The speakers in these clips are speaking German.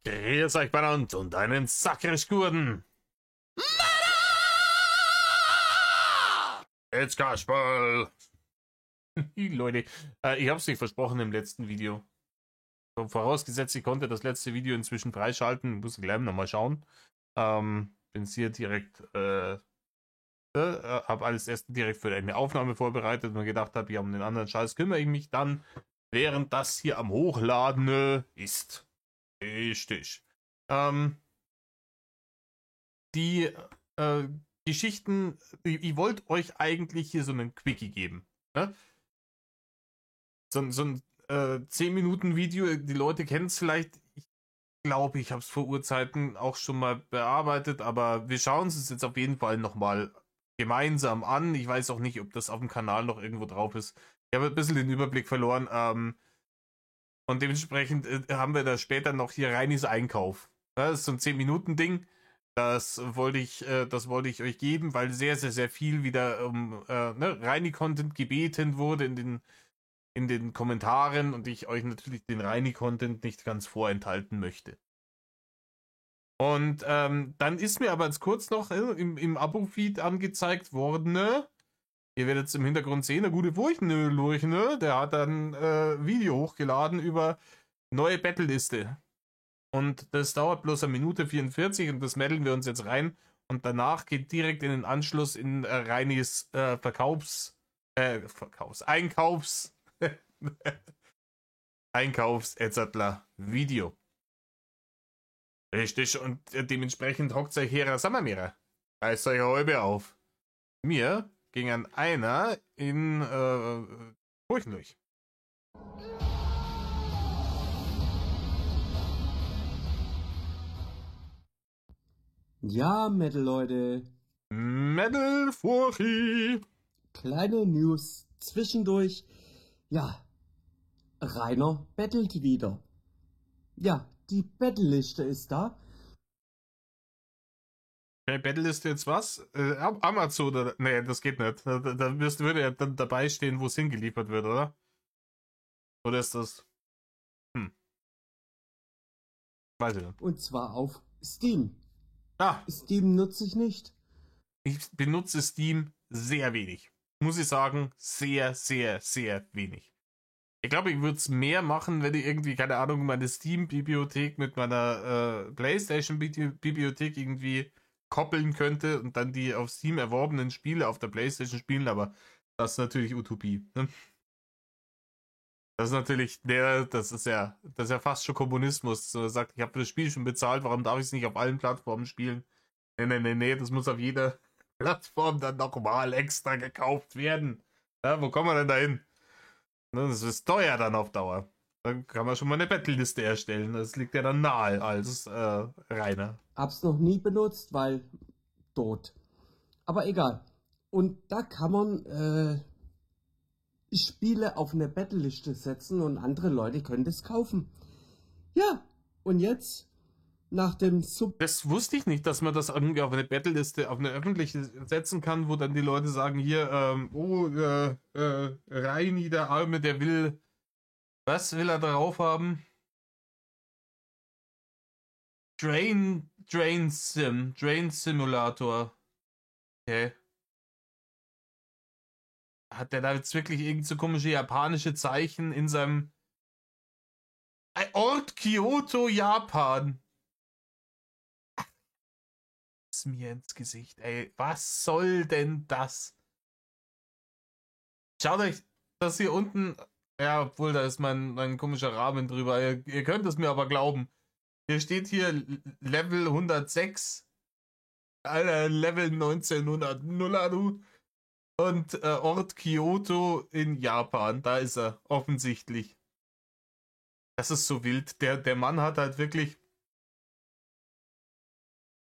Grüß euch beieinander und einen sackrig guten. Jetzt Kasperl. Leute, ich hab's nicht versprochen im letzten Video. Vorausgesetzt, ich konnte das letzte Video inzwischen freischalten. Muss gleich nochmal schauen. Bin hier direkt, habe alles erst direkt für eine Aufnahme vorbereitet und mir gedacht habe, ja, um den anderen Scheiß kümmere ich mich dann, während das hier am Hochladen ist. Richtig. Die Geschichten, ich wollte euch eigentlich hier so einen Quickie geben. Ne? So ein 10 Minuten Video, die Leute kennen es vielleicht. Ich glaube, ich habe es vor Urzeiten auch schon mal bearbeitet, aber wir schauen es uns jetzt auf jeden Fall nochmal gemeinsam an. Ich weiß auch nicht, ob das auf dem Kanal noch irgendwo drauf ist. Ich habe ein bisschen den Überblick verloren. Und dementsprechend haben wir da später noch hier Reinis Einkauf. Ja, das ist so ein 10-Minuten-Ding. Das wollte ich euch geben, weil sehr, sehr, sehr viel wieder Reini-Content gebeten wurde in den Kommentaren und ich euch natürlich den Reini-Content nicht ganz vorenthalten möchte. Und dann ist mir aber jetzt kurz noch im Abo-Feed angezeigt worden, ihr werdet es im Hintergrund sehen, der gute Furchenlurch, der hat dann Video hochgeladen über neue Battle-Liste. Und das dauert bloß 1:44 und das meddeln wir uns jetzt rein. Und danach geht direkt in den Anschluss in Reinis Einkaufs-Video. Richtig, und dementsprechend hockt euch her Sommermeer. Reißt euch halbe auf. Mir ging an einer in Furchenlurch. Ja, Metal-Leute. Metal-Furchi. Kleine News zwischendurch. Ja, Rainer bettelt wieder. Ja, die Battelliste ist da. Okay, Battleliste jetzt was? Amazon oder? Nee, das geht nicht. Da würde ja dann dabei stehen, wo es hingeliefert wird, oder? Oder ist das? Weiß ich nicht. Und zwar auf Steam. Ah, Steam nutze ich nicht. ich benutze Steam sehr wenig. Muss ich sagen, sehr, sehr, sehr wenig. Ich glaube, ich würde es mehr machen, wenn ich irgendwie, keine Ahnung, meine Steam-Bibliothek mit meiner PlayStation-Bibliothek irgendwie koppeln könnte und dann die auf Steam erworbenen Spiele auf der PlayStation spielen, aber das ist natürlich Utopie. Ne? Das ist natürlich, das ist ja fast schon Kommunismus. So sagt, ich habe das Spiel schon bezahlt, warum darf ich es nicht auf allen Plattformen spielen? Nee, das muss auf jeder Plattform dann nochmal extra gekauft werden. Ja, wo kommen wir denn da hin? Das ist teuer dann auf Dauer. Dann kann man schon mal eine Battle-Liste erstellen. Das liegt ja dann nahe als Rainer. Hab's noch nie benutzt, weil tot. Aber egal. Und da kann man Spiele auf eine Battleliste setzen und andere Leute können das kaufen. Ja, und jetzt nach dem Das wusste ich nicht, dass man das irgendwie auf eine Battleliste, auf eine öffentliche setzen kann, wo dann die Leute sagen, hier, Reini, der Arme, der will, was will er drauf haben? Drain Simulator. Okay. Hat der da jetzt wirklich irgend so komische japanische Zeichen in seinem Ort Kyoto, Japan? Ist mir ins Gesicht, ey. Was soll denn das? Schaut euch das hier unten. Ja, obwohl da ist mein komischer Rahmen drüber. Ihr könnt es mir aber glauben. Hier steht hier Level 106. Alter, Level 1900 Nulladu. Und Ort Kyoto in Japan. Da ist er, offensichtlich. Das ist so wild. Der Mann hat halt wirklich.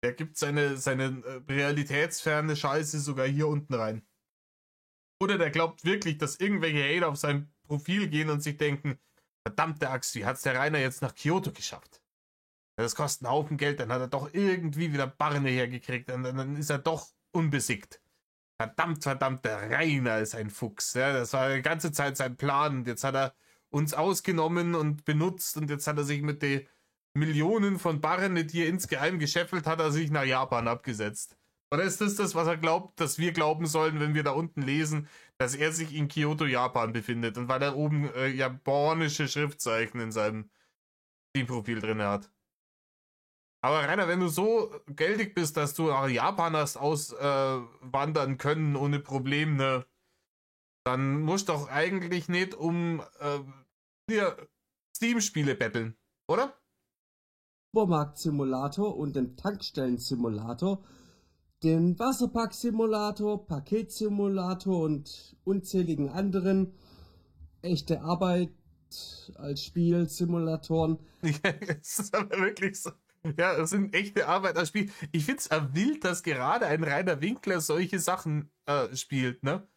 Der gibt seine realitätsferne Scheiße sogar hier unten rein. Oder der glaubt wirklich, dass irgendwelche Hater auf sein Profil gehen und sich denken, verdammte Axt, wie hat's der Rainer jetzt nach Kyoto geschafft? Das kostet einen Haufen Geld, dann hat er doch irgendwie wieder Barne hergekriegt und dann ist er doch unbesiegt. Verdammt, der Rainer ist ein Fuchs. Ja, das war die ganze Zeit sein Plan und jetzt hat er uns ausgenommen und benutzt und jetzt hat er sich mit Millionen von Barren, die er insgeheim gescheffelt hat, er sich nach Japan abgesetzt. Oder ist das, was er glaubt, dass wir glauben sollen, wenn wir da unten lesen, dass er sich in Kyoto, Japan befindet und weil er oben japanische Schriftzeichen in seinem Steam-Profil drin hat? Aber Rainer, wenn du so geldig bist, dass du nach Japan hast auswandern können ohne Problem, ne, dann musst du doch eigentlich nicht dir Steam-Spiele betteln, oder? Supermarkt-Simulator und den Tankstellen-Simulator, den Wasserpark-Simulator, Paketsimulator und unzähligen anderen echte Arbeit als Spiel, Simulatoren. Ja, es ist aber wirklich so. Ja, das sind echte Arbeit als Spiel. Ich finde es wild, dass gerade ein Rainer Winkler solche Sachen spielt, ne?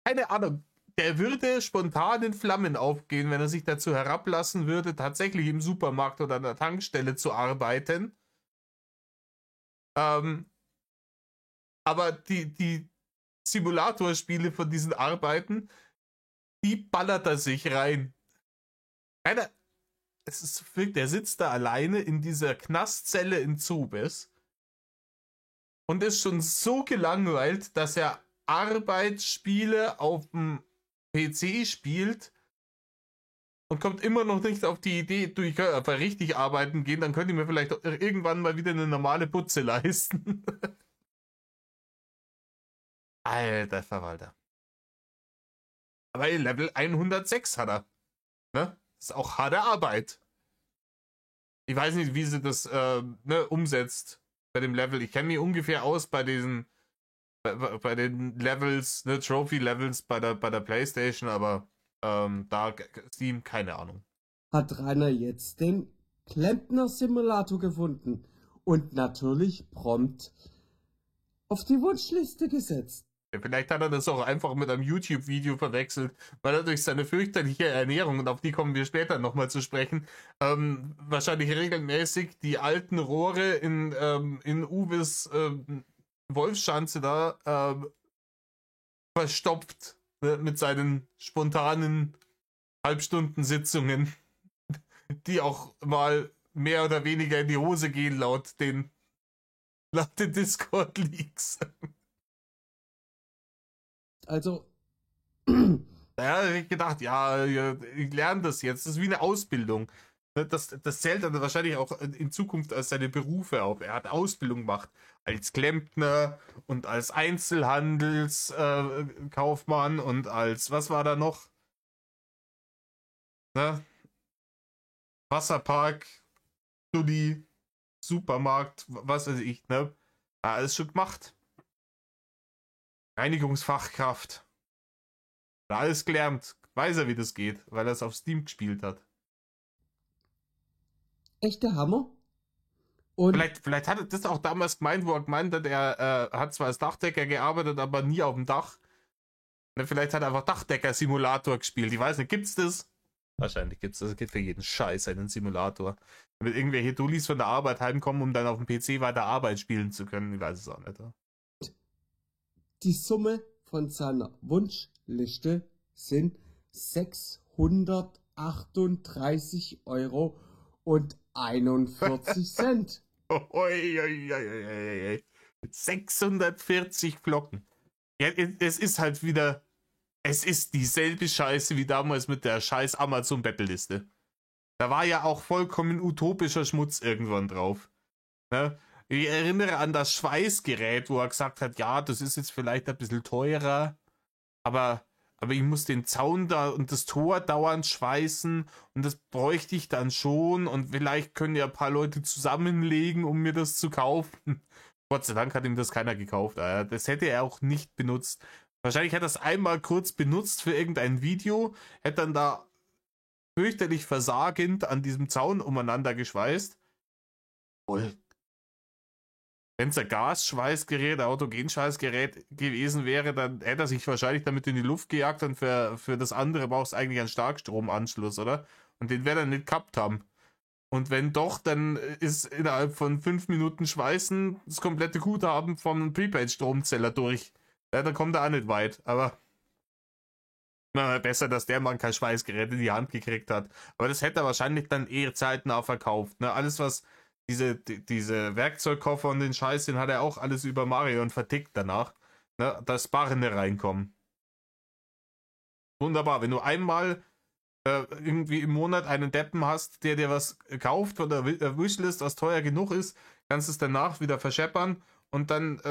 Keine Ahnung. Der würde spontan in Flammen aufgehen, wenn er sich dazu herablassen würde, tatsächlich im Supermarkt oder an der Tankstelle zu arbeiten. Aber die Simulatorspiele von diesen Arbeiten, die ballert er sich rein. Rainer, es ist wirklich, der sitzt da alleine in dieser Knastzelle in Zubes und ist schon so gelangweilt, dass er Arbeitsspiele auf dem PC spielt und kommt immer noch nicht auf die Idee, du, ich kann einfach richtig arbeiten gehen, dann könnte ich mir vielleicht irgendwann mal wieder eine normale Putze leisten. Alter Verwalter. Aber Level 106 hat er. Ne? Das ist auch harte Arbeit. Ich weiß nicht, wie sie das umsetzt bei dem Level. Ich kenne mich ungefähr aus bei den Levels, ne, Trophy-Levels bei der PlayStation, aber da Steam, keine Ahnung. Hat Rainer jetzt den Klempner-Simulator gefunden und natürlich prompt auf die Wunschliste gesetzt. Ja, vielleicht hat er das auch einfach mit einem YouTube-Video verwechselt, weil er durch seine fürchterliche Ernährung, und auf die kommen wir später nochmal zu sprechen, wahrscheinlich regelmäßig die alten Rohre in Uwes Wolfschanze da verstopft, ne, mit seinen spontanen Halbstundensitzungen, die auch mal mehr oder weniger in die Hose gehen laut den Discord-Leaks. Also, Da habe ich gedacht, ja, ich lerne das jetzt. Das ist wie eine Ausbildung. Das zählt dann wahrscheinlich auch in Zukunft als seine Berufe auf. Er hat Ausbildung gemacht als Klempner und als Einzelhandelskaufmann und als, was war da noch? Ne? Wasserpark, Studi, Supermarkt, was weiß ich, ne? Alles schon gemacht. Reinigungsfachkraft. Alles gelernt. Weiß er, wie das geht, weil er es auf Steam gespielt hat. echter Hammer. Und Vielleicht hat er das auch damals gemeint, wo er gemeint hat, er hat zwar als Dachdecker gearbeitet, aber nie auf dem Dach. Vielleicht hat er einfach Dachdecker-Simulator gespielt. Ich weiß nicht, gibt's das? Wahrscheinlich gibt's das. Es gibt für jeden Scheiß einen Simulator. Damit irgendwelche Dullis von der Arbeit heimkommen, um dann auf dem PC weiter Arbeit spielen zu können. Ich weiß es auch nicht. die Summe von seiner Wunschliste sind 638 Euro und 41 Cent. 640 Flocken. Ja, es ist halt wieder, es ist dieselbe Scheiße wie damals mit der scheiß Amazon-Bettelliste. Da war ja auch vollkommen utopischer Schmutz irgendwann drauf. Ne? Ich erinnere an das Schweißgerät, wo er gesagt hat, ja, das ist jetzt vielleicht ein bisschen teurer, aber ich muss den Zaun da und das Tor dauernd schweißen und das bräuchte ich dann schon und vielleicht können ja ein paar Leute zusammenlegen, um mir das zu kaufen. Gott sei Dank hat ihm das keiner gekauft. Das hätte er auch nicht benutzt. Wahrscheinlich hat er es einmal kurz benutzt für irgendein Video, hätte dann da fürchterlich versagend an diesem Zaun umeinander geschweißt. Wenn es ein Gasschweißgerät, ein Autogenschweißgerät gewesen wäre, dann hätte er sich wahrscheinlich damit in die Luft gejagt und für das andere brauchst du eigentlich einen Starkstromanschluss, oder? Und den wir dann nicht gehabt haben. Und wenn doch, dann ist innerhalb von 5 Minuten Schweißen das komplette Guthaben vom Prepaid-Stromzähler durch. Ja, dann kommt er auch nicht weit, aber Na, besser, dass der Mann kein Schweißgerät in die Hand gekriegt hat. Aber das hätte er wahrscheinlich dann eher zeitnah verkauft. Ne? Alles, was diese Werkzeugkoffer und den Scheiß, den hat er auch alles über Mario und vertickt danach. Ne? Dass Barrende reinkommen. Wunderbar, wenn du einmal irgendwie im Monat einen Deppen hast, der dir was kauft von der Wishlist, was teuer genug ist, kannst es danach wieder verscheppern und dann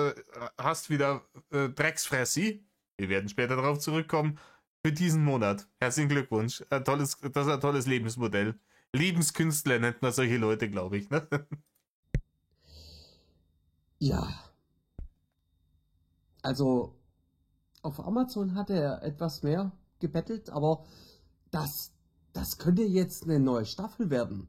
hast wieder Drecksfressi. Wir werden später darauf zurückkommen. Für diesen Monat. Herzlichen Glückwunsch. Das ist ein tolles Lebensmodell. Lebenskünstler nennt man solche Leute, glaube ich. Ne? Ja, also auf Amazon hat er etwas mehr gebettelt, aber das könnte jetzt eine neue Staffel werden.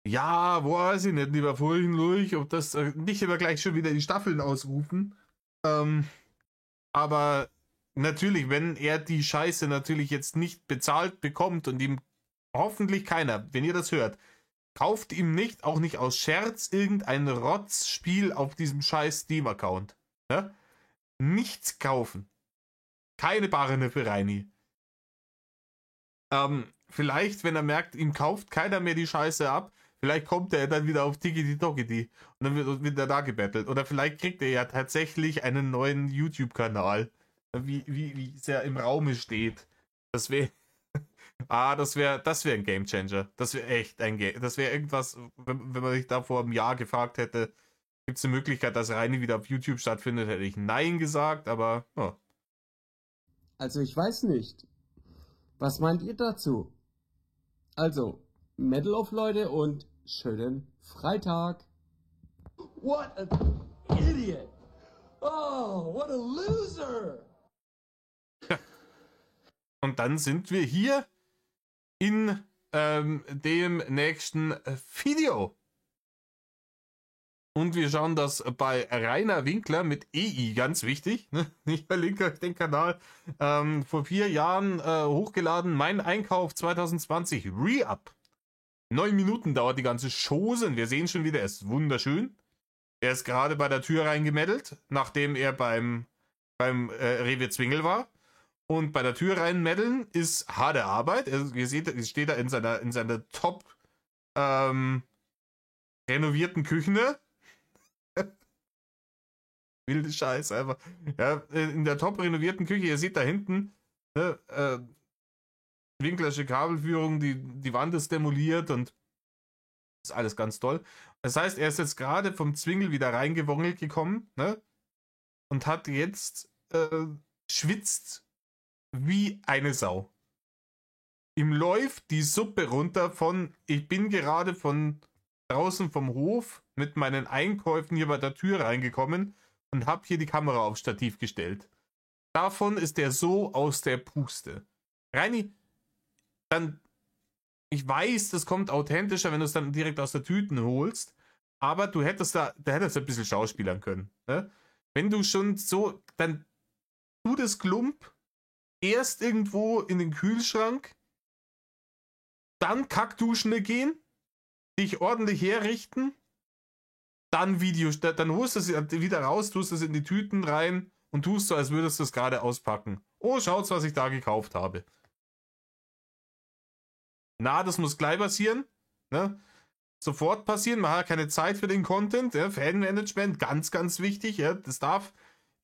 Ja, weiß ich nicht, lieber Furchen durch, ob das nicht immer gleich schon wieder die Staffeln ausrufen. Aber natürlich, wenn er die Scheiße natürlich jetzt nicht bezahlt bekommt und ihm hoffentlich keiner, wenn ihr das hört, kauft ihm nicht, auch nicht aus Scherz, irgendein Rotzspiel auf diesem scheiß Steam-Account. Ja? Nichts kaufen. Keine Barene für Reini. Vielleicht, wenn er merkt, ihm kauft keiner mehr die Scheiße ab, vielleicht kommt er dann wieder auf Digity Doggity und dann wird er da gebettelt. Oder vielleicht kriegt er ja tatsächlich einen neuen YouTube-Kanal, wie es ja im Raume steht. Das wäre das wäre ein Gamechanger. Das wäre echt das wäre irgendwas, wenn man sich da vor einem Jahr gefragt hätte, gibt es eine Möglichkeit, dass Reini wieder auf YouTube stattfindet, hätte ich Nein gesagt, aber oh. Also ich weiß nicht. Was meint ihr dazu? Also, Metal auf Leute und schönen Freitag. What an idiot! Oh, what a loser! Und dann sind wir hier in dem nächsten Video. Und wir schauen das bei Rainer Winkler mit EI, ganz wichtig. Ne? Ich verlinke euch den Kanal. Vor 4 Jahren hochgeladen. Mein Einkauf 2020. Re-Up. 9 Minuten dauert die ganze Chose. Und wir sehen schon wieder, er ist wunderschön. Er ist gerade bei der Tür reingemeddelt, nachdem er beim Rewe Zwingel war. Und bei der Tür reinmeddeln ist harte Arbeit. Ihr seht, er steht da in seiner top renovierten Küche. Wilde Scheiße einfach. Ja, in der top renovierten Küche, ihr seht da hinten, ne, Winklersche Kabelführung, die Wand ist demoliert und ist alles ganz toll. Das heißt, er ist jetzt gerade vom Zwingel wieder reingewongelt gekommen, ne? Und hat jetzt schwitzt wie eine Sau. Ihm läuft die Suppe runter ich bin gerade von draußen vom Hof mit meinen Einkäufen hier bei der Tür reingekommen und habe hier die Kamera aufs Stativ gestellt. Davon ist er so aus der Puste. Reini, dann, ich weiß, das kommt authentischer, wenn du es dann direkt aus der Tüte holst, aber du hättest da hättest ein bisschen schauspielern können. Ne? Wenn du schon so, dann tu das Klump erst irgendwo in den Kühlschrank, dann Kackduschen gehen, dich ordentlich herrichten, dann dann holst du es wieder raus, tust es in die Tüten rein und tust so, als würdest du es gerade auspacken. Oh, schaut's, was ich da gekauft habe. Na, das muss gleich passieren. Ne? Sofort passieren, man hat keine Zeit für den Content. Ja? Fanmanagement, ganz, ganz wichtig. Ja? Das darf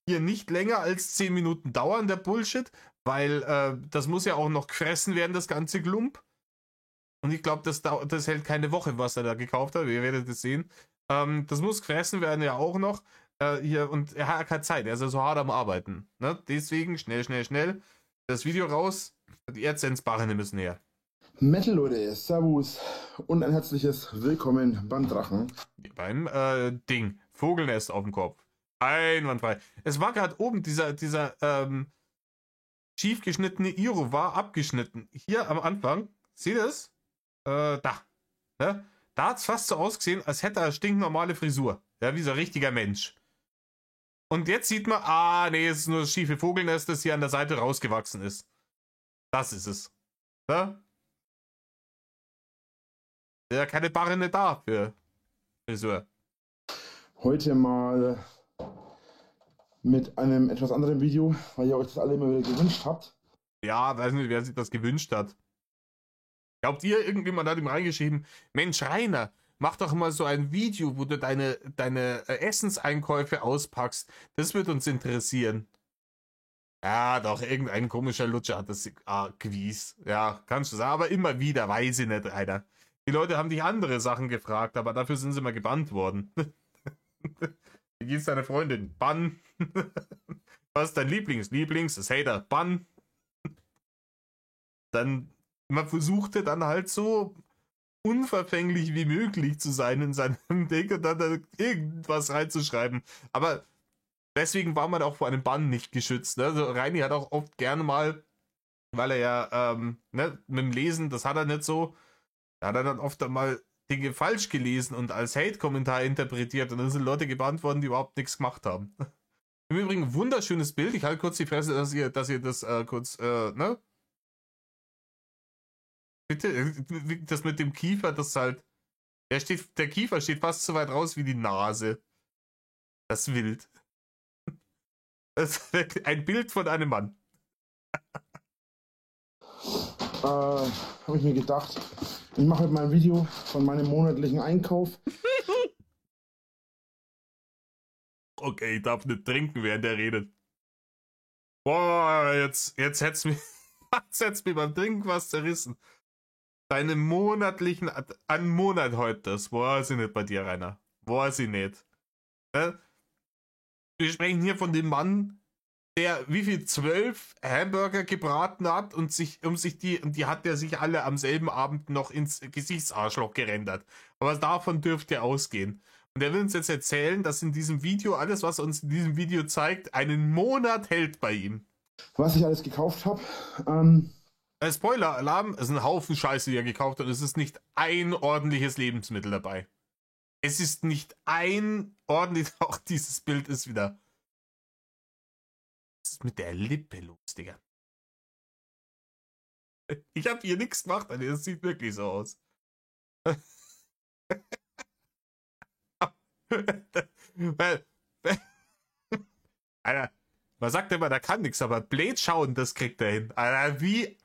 hier nicht länger als 10 Minuten dauern, der Bullshit, weil das muss ja auch noch gefressen werden, das ganze Klump. Und ich glaube, das hält keine Woche, was er da gekauft hat. Ihr werdet es sehen. Das muss gefressen werden ja auch noch. Hier, und er hat keine Zeit. Er ist ja so hart am Arbeiten. Ne? Deswegen schnell das Video raus. Die AdSense-Barren müssen her. Metal Leute, Servus und ein herzliches Willkommen beim Drachen. Beim Ding. Vogelnest auf dem Kopf. Einwandfrei. Es war gerade oben, dieser schief geschnittene Iro war abgeschnitten. Hier am Anfang. Seht ihr das? Da. Ne? Da hat es fast so ausgesehen, als hätte er eine stinknormale Frisur. Ja, wie so ein richtiger Mensch. Und jetzt sieht man, nee, es ist nur das schiefe Vogelnest, das hier an der Seite rausgewachsen ist. Das ist es. Ja? Ja, keine Barre da für Frisur. Heute mal mit einem etwas anderen Video, weil ihr euch das alle immer wieder gewünscht habt. Ja, weiß nicht, wer sich das gewünscht hat. Glaubt ihr, irgendjemand hat ihm reingeschrieben, Mensch, Rainer, mach doch mal so ein Video, wo du deine Essenseinkäufe auspackst. Das wird uns interessieren. Ja, doch, irgendein komischer Lutscher hat das gewies. Ja, kannst du sagen, aber immer wieder, weiß ich nicht, Rainer. Die Leute haben dich andere Sachen gefragt, aber dafür sind sie mal gebannt worden. Wie geht's deiner Freundin? Bann. Was ist dein Lieblings? Das Hater. Bann. Dann, man versuchte dann halt so unverfänglich wie möglich zu sein in seinem Ding und dann da irgendwas reinzuschreiben. Aber deswegen war man auch vor einem Bann nicht geschützt. Ne? Also Reini hat auch oft gerne mal, weil er ja ne, mit dem Lesen, das hat er nicht so, da hat er dann oft mal Dinge falsch gelesen und als Hate-Kommentar interpretiert und dann sind Leute gebannt worden, die überhaupt nichts gemacht haben. Im Übrigen, wunderschönes Bild. Ich halte kurz die Fresse, dass ihr das kurz, ne? Bitte, das mit dem Kiefer, das halt, der Kiefer steht fast so weit raus wie die Nase. Das ist wild. Das ist ein Bild von einem Mann. Habe ich mir gedacht, ich mache heute mal ein Video von meinem monatlichen Einkauf. Okay, ich darf nicht trinken, während er redet. Boah, jetzt hätt's mir beim Trinken was zerrissen. Deine monatlichen, einen Monat heute das. Weiß ich nicht bei dir, Rainer. Weiß ich nicht. Ne? Wir sprechen hier von dem Mann, der wie viel 12 Hamburger gebraten hat und die hat er sich alle am selben Abend noch ins Gesichtsarschloch gerendert. Aber davon dürfte er ausgehen. Und er will uns jetzt erzählen, dass in diesem Video, alles was er uns in diesem Video zeigt, einen Monat hält bei ihm. Was ich alles gekauft habe. Spoiler-Alarm, es ist ein Haufen Scheiße, die er gekauft hat und es ist nicht ein ordentliches Lebensmittel dabei. Es ist nicht ein ordentliches, auch dieses Bild ist wieder. Was ist mit der Lippe los, Digga? Ich habe hier nichts gemacht, Alter. Das sieht wirklich so aus. Alter, man sagt immer, da kann nichts, aber Blade schauen, das kriegt er hin. Alter, wie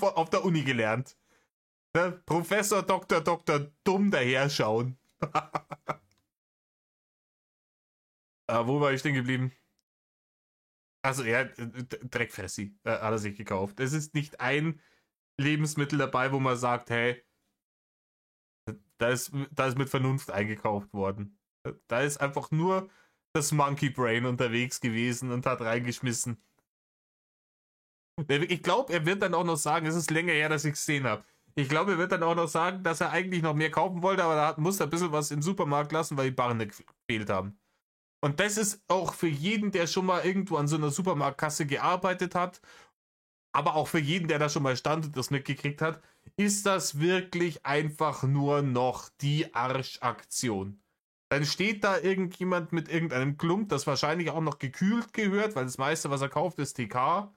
auf der Uni gelernt. Ne? Professor, Doktor, dumm daherschauen. Wo war ich denn geblieben? Also, ja, Dreckfressi hat er sich gekauft. Es ist nicht ein Lebensmittel dabei, wo man sagt, hey, da ist mit Vernunft eingekauft worden. Da ist einfach nur das Monkey Brain unterwegs gewesen und hat reingeschmissen. Ich glaube, er wird dann auch noch sagen, es ist länger her, dass ich es gesehen habe. Ich glaube, er wird dann auch noch sagen, dass er eigentlich noch mehr kaufen wollte, aber da muss er ein bisschen was im Supermarkt lassen, weil die Barren gefehlt haben. Und das ist auch für jeden, der schon mal irgendwo an so einer Supermarktkasse gearbeitet hat, aber auch für jeden, der da schon mal stand und das mitgekriegt hat, ist das wirklich einfach nur noch die Arschaktion. Dann steht da irgendjemand mit irgendeinem Klump, das wahrscheinlich auch noch gekühlt gehört, weil das meiste, was er kauft, ist TK.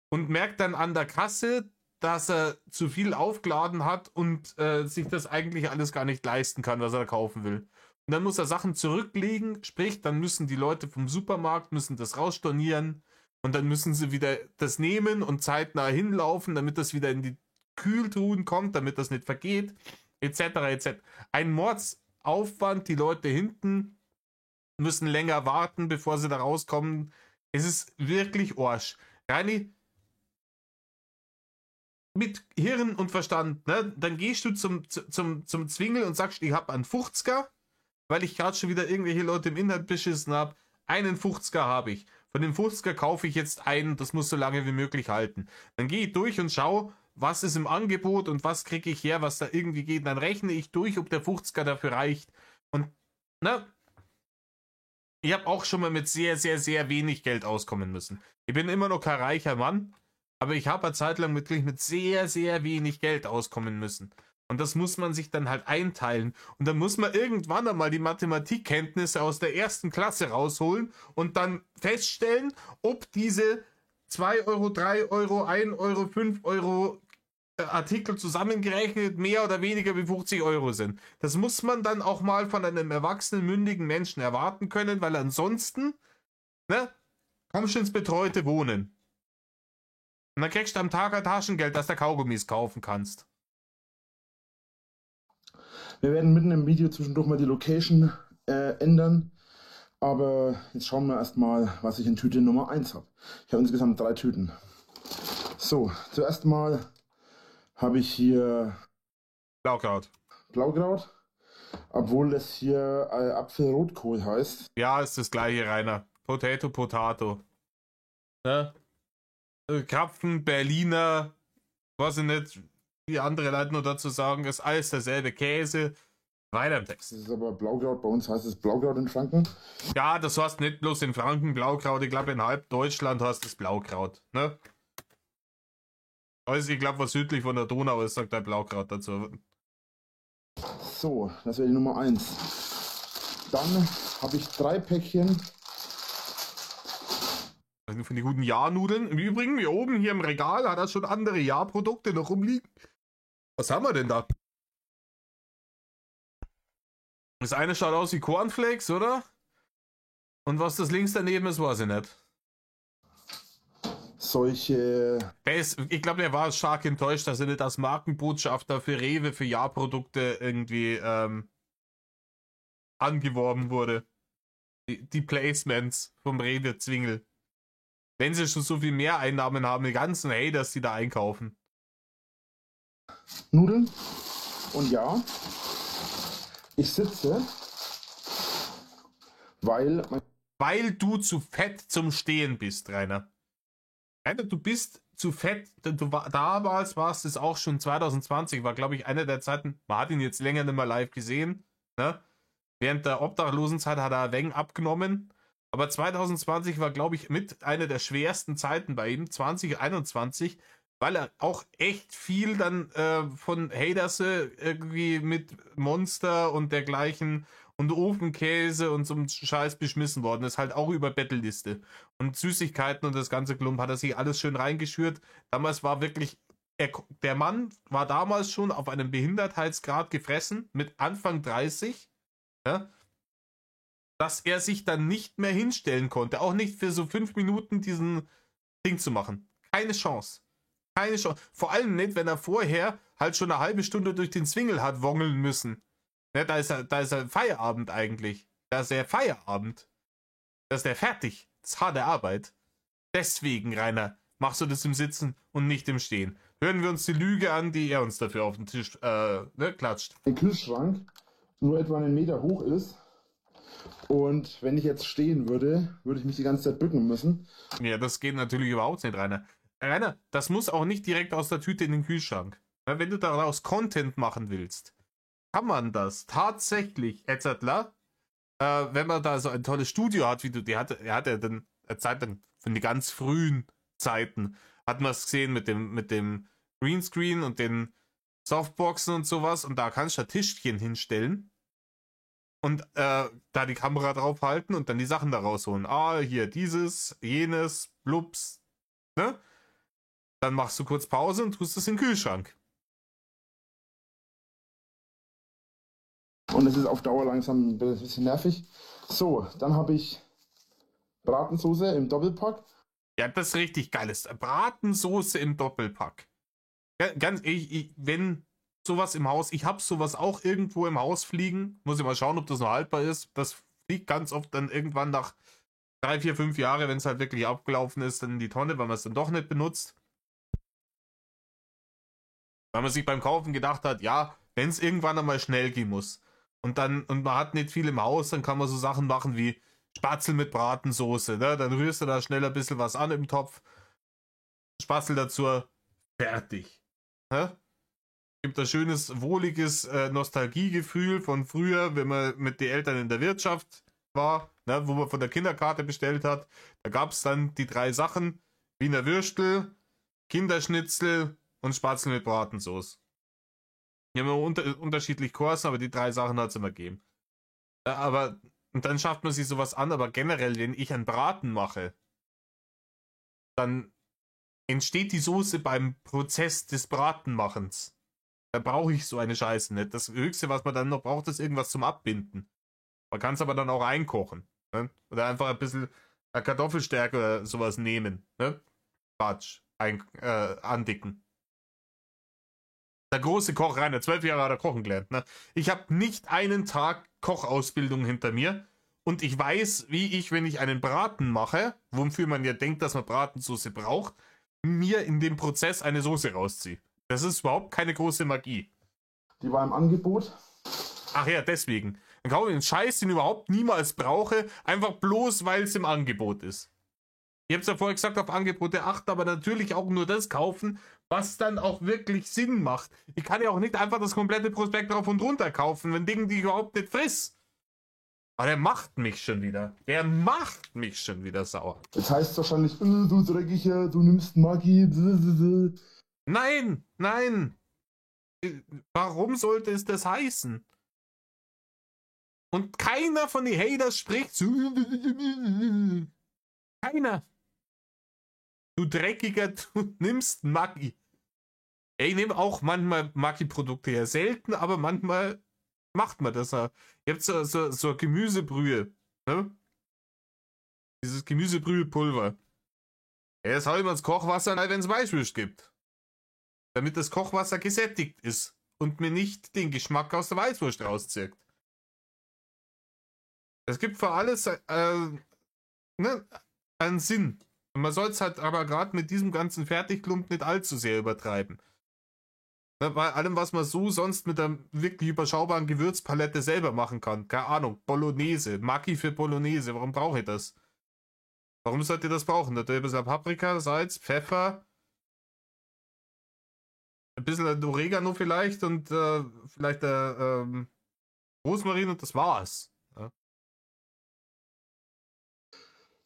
Und merkt dann an der Kasse, dass er zu viel aufgeladen hat und sich das eigentlich alles gar nicht leisten kann, was er kaufen will. Und dann muss er Sachen zurücklegen, sprich, dann müssen die Leute vom Supermarkt müssen das rausstornieren und dann müssen sie wieder das nehmen und zeitnah hinlaufen, damit das wieder in die Kühltruhen kommt, damit das nicht vergeht, etc. etc. Ein Mordsaufwand, die Leute hinten müssen länger warten, bevor sie da rauskommen. Es ist wirklich Arsch. Reini, mit Hirn und Verstand, ne? Dann gehst du zum Zwingel und sagst, ich hab einen 50er, weil ich gerade schon wieder irgendwelche Leute im Internet beschissen habe. Einen 50er habe ich. Von dem 50er kaufe ich jetzt einen, das muss so lange wie möglich halten. Dann gehe ich durch und schaue, was ist im Angebot und was kriege ich her, was da irgendwie geht. Dann rechne ich durch, ob der 50er dafür reicht. Und, ne? Ich habe auch schon mal mit sehr, sehr, sehr wenig Geld auskommen müssen. Ich bin immer noch kein reicher Mann, aber ich habe eine Zeit lang mit sehr, sehr wenig Geld auskommen müssen. Und das muss man sich dann halt einteilen. Und dann muss man irgendwann einmal die Mathematikkenntnisse aus der ersten Klasse rausholen und dann feststellen, ob diese 2 Euro, 3 Euro, 1 Euro, 5 Euro Artikel zusammengerechnet mehr oder weniger wie 50 Euro sind. Das muss man dann auch mal von einem erwachsenen, mündigen Menschen erwarten können, weil ansonsten, ne, kommst du ins betreute Wohnen. Und dann kriegst du am Tag ein Taschengeld, dass du Kaugummis kaufen kannst. Wir werden mitten im Video zwischendurch mal die Location ändern. Aber jetzt schauen wir erstmal, was ich in Tüte Nummer 1 habe. Ich habe insgesamt 3 Tüten. So, zuerst mal habe ich hier Blaukraut. Blaukraut, obwohl das hier Apfelrotkohl heißt. Ja, ist das gleiche, Rainer. Potato, Potato. Ne? Krapfen, Berliner, weiß ich nicht, wie andere Leute nur dazu sagen, ist alles derselbe Käse. Weiter im Text. Das ist aber Blaukraut, bei uns heißt es Blaukraut in Franken. Ja, das heißt nicht bloß in Franken Blaukraut, ich glaube in halb Deutschland heißt es Blaukraut. Ne? Also ich glaube, was südlich von der Donau ist, sagt der Blaukraut dazu. So, das wäre die Nummer 1. Dann habe ich 3 Päckchen. Von den guten Jahrnudeln. Im Übrigen, hier oben hier im Regal hat er schon andere Jahrprodukte noch rumliegen. Was haben wir denn da? Das eine schaut aus wie Cornflakes, oder? Und was das links daneben ist, weiß ich nicht. Solche. Ich glaube, der war stark enttäuscht, dass er nicht als Markenbotschafter für Rewe für Jahrprodukte irgendwie angeworben wurde. Die Placements vom Rewe Zwingel. Wenn sie schon so viel mehr Einnahmen haben, die ganzen Haters, die da einkaufen. Nudeln. Und ja, ich sitze, weil du zu fett zum Stehen bist, Rainer. Rainer, du bist zu fett. Damals war es das auch schon 2020, war glaube ich eine der Zeiten, man hat ihn jetzt länger nicht mehr live gesehen. Ne? Während der Obdachlosenzeit hat er ein wenig abgenommen. Aber 2020 war, glaube ich, mit einer der schwersten Zeiten bei ihm, 2021, weil er auch echt viel dann von Haters irgendwie mit Monster und dergleichen und Ofenkäse und so einem Scheiß beschmissen worden ist, halt auch über Bettelliste. Und Süßigkeiten und das ganze Klump hat er sich alles schön reingeschürt. Damals war wirklich, der Mann war damals schon auf einem Behindertheitsgrad gefressen, mit Anfang 30, ja, dass er sich dann nicht mehr hinstellen konnte. Auch nicht für so 5 Minuten diesen Ding zu machen. Keine Chance. Keine Chance. Vor allem nicht, wenn er vorher halt schon eine halbe Stunde durch den Zwingel hat wongeln müssen. Ne, da ist er Feierabend eigentlich. Da ist er Feierabend. Da ist er fertig. Das ist harte Arbeit. Deswegen, Rainer, machst du das im Sitzen und nicht im Stehen. Hören wir uns die Lüge an, die er uns dafür auf den Tisch klatscht. Ein Kühlschrank nur etwa einen Meter hoch ist. Und wenn ich jetzt stehen würde, würde ich mich die ganze Zeit bücken müssen. Ja, das geht natürlich überhaupt nicht, Rainer. Rainer, das muss auch nicht direkt aus der Tüte in den Kühlschrank. Wenn du daraus Content machen willst, kann man das tatsächlich, wenn man da so ein tolles Studio hat, wie du, er hat ja dann eine Zeit lang, von den ganz frühen Zeiten, hat man es gesehen mit dem Greenscreen und den Softboxen und sowas, und da kannst du ein Tischchen hinstellen und da die Kamera drauf halten und dann die Sachen da rausholen. Ah, hier dieses, jenes, blups, ne? Dann machst du kurz Pause und tust es in den Kühlschrank. Und es ist auf Dauer langsam ein bisschen nervig. So, dann habe ich Bratensoße im Doppelpack. Ja, das ist richtig geiles. Bratensoße im Doppelpack. Ganz ehrlich, wenn sowas im Haus, ich habe sowas auch irgendwo im Haus fliegen, muss ich mal schauen, ob das noch haltbar ist. Das fliegt ganz oft dann irgendwann nach 3, 4, 5 Jahre, wenn es halt wirklich abgelaufen ist, dann in die Tonne, weil man es dann doch nicht benutzt. Weil man sich beim Kaufen gedacht hat, ja, wenn es irgendwann einmal schnell gehen muss und man hat nicht viel im Haus, dann kann man so Sachen machen wie Spatzel mit Bratensoße, ne? Dann rührst du da schnell ein bisschen was an im Topf, Spatzel dazu, fertig. Ne? Gibt ein schönes, wohliges Nostalgiegefühl von früher, wenn man mit den Eltern in der Wirtschaft war, ne? Wo man von der Kinderkarte bestellt hat. Da gab es dann die 3 Sachen, Wiener Würstel, Kinderschnitzel und Spatzel mit Bratensoße. Die haben immer unterschiedlich kosten, aber die 3 Sachen hat es immer gegeben. Und dann schafft man sich sowas an, aber generell, wenn ich einen Braten mache, dann entsteht die Soße beim Prozess des Bratenmachens. Da brauche ich so eine Scheiße nicht. Das Höchste, was man dann noch braucht, ist irgendwas zum Abbinden. Man kann es aber dann auch einkochen. Ne? Oder einfach ein bisschen Kartoffelstärke oder sowas nehmen. Ne? Quatsch. andicken. Der große Koch, Rainer, 12 Jahre hat er kochen gelernt. Ne? Ich habe nicht einen Tag Kochausbildung hinter mir und ich weiß, wie ich, wenn ich einen Braten mache, wofür man ja denkt, dass man Bratensoße braucht, mir in dem Prozess eine Soße rausziehe. Das ist überhaupt keine große Magie. Die war im Angebot. Ach ja, deswegen. Dann kaufe ich einen Scheiß, den ich überhaupt niemals brauche, einfach bloß, weil es im Angebot ist. Ich habe es ja vorher gesagt, auf Angebote achten, aber natürlich auch nur das kaufen, was dann auch wirklich Sinn macht. Ich kann ja auch nicht einfach das komplette Prospekt drauf und runter kaufen, wenn Dinge, die ich überhaupt nicht friss. Aber der macht mich schon wieder. Der macht mich schon wieder sauer. Das heißt wahrscheinlich, du Dreckiger, du nimmst Maggi. Nein, nein. Warum sollte es das heißen? Und keiner von den Haters spricht so. Keiner. Du Dreckiger, du nimmst Maggi. Ich nehme auch manchmal Maggi-Produkte her. Selten, aber manchmal macht man das. Ihr habt so Gemüsebrühe. Ne? Dieses Gemüsebrühepulver. Ja, das hau ich mal ins Kochwasser rein, wenn es Weißwürst gibt. Damit das Kochwasser gesättigt ist und mir nicht den Geschmack aus der Weißwurst rauszieht. Es gibt für alles einen Sinn. Und man soll es halt aber gerade mit diesem ganzen Fertigklump nicht allzu sehr übertreiben. Bei allem, was man so sonst mit einer wirklich überschaubaren Gewürzpalette selber machen kann. Keine Ahnung, Bolognese, Maggi für Bolognese. Warum brauche ich das? Warum sollt ihr das brauchen? Da ein bisschen Paprika, Salz, Pfeffer, ein bisschen Oregano vielleicht und vielleicht Rosmarin und das war's. Ja.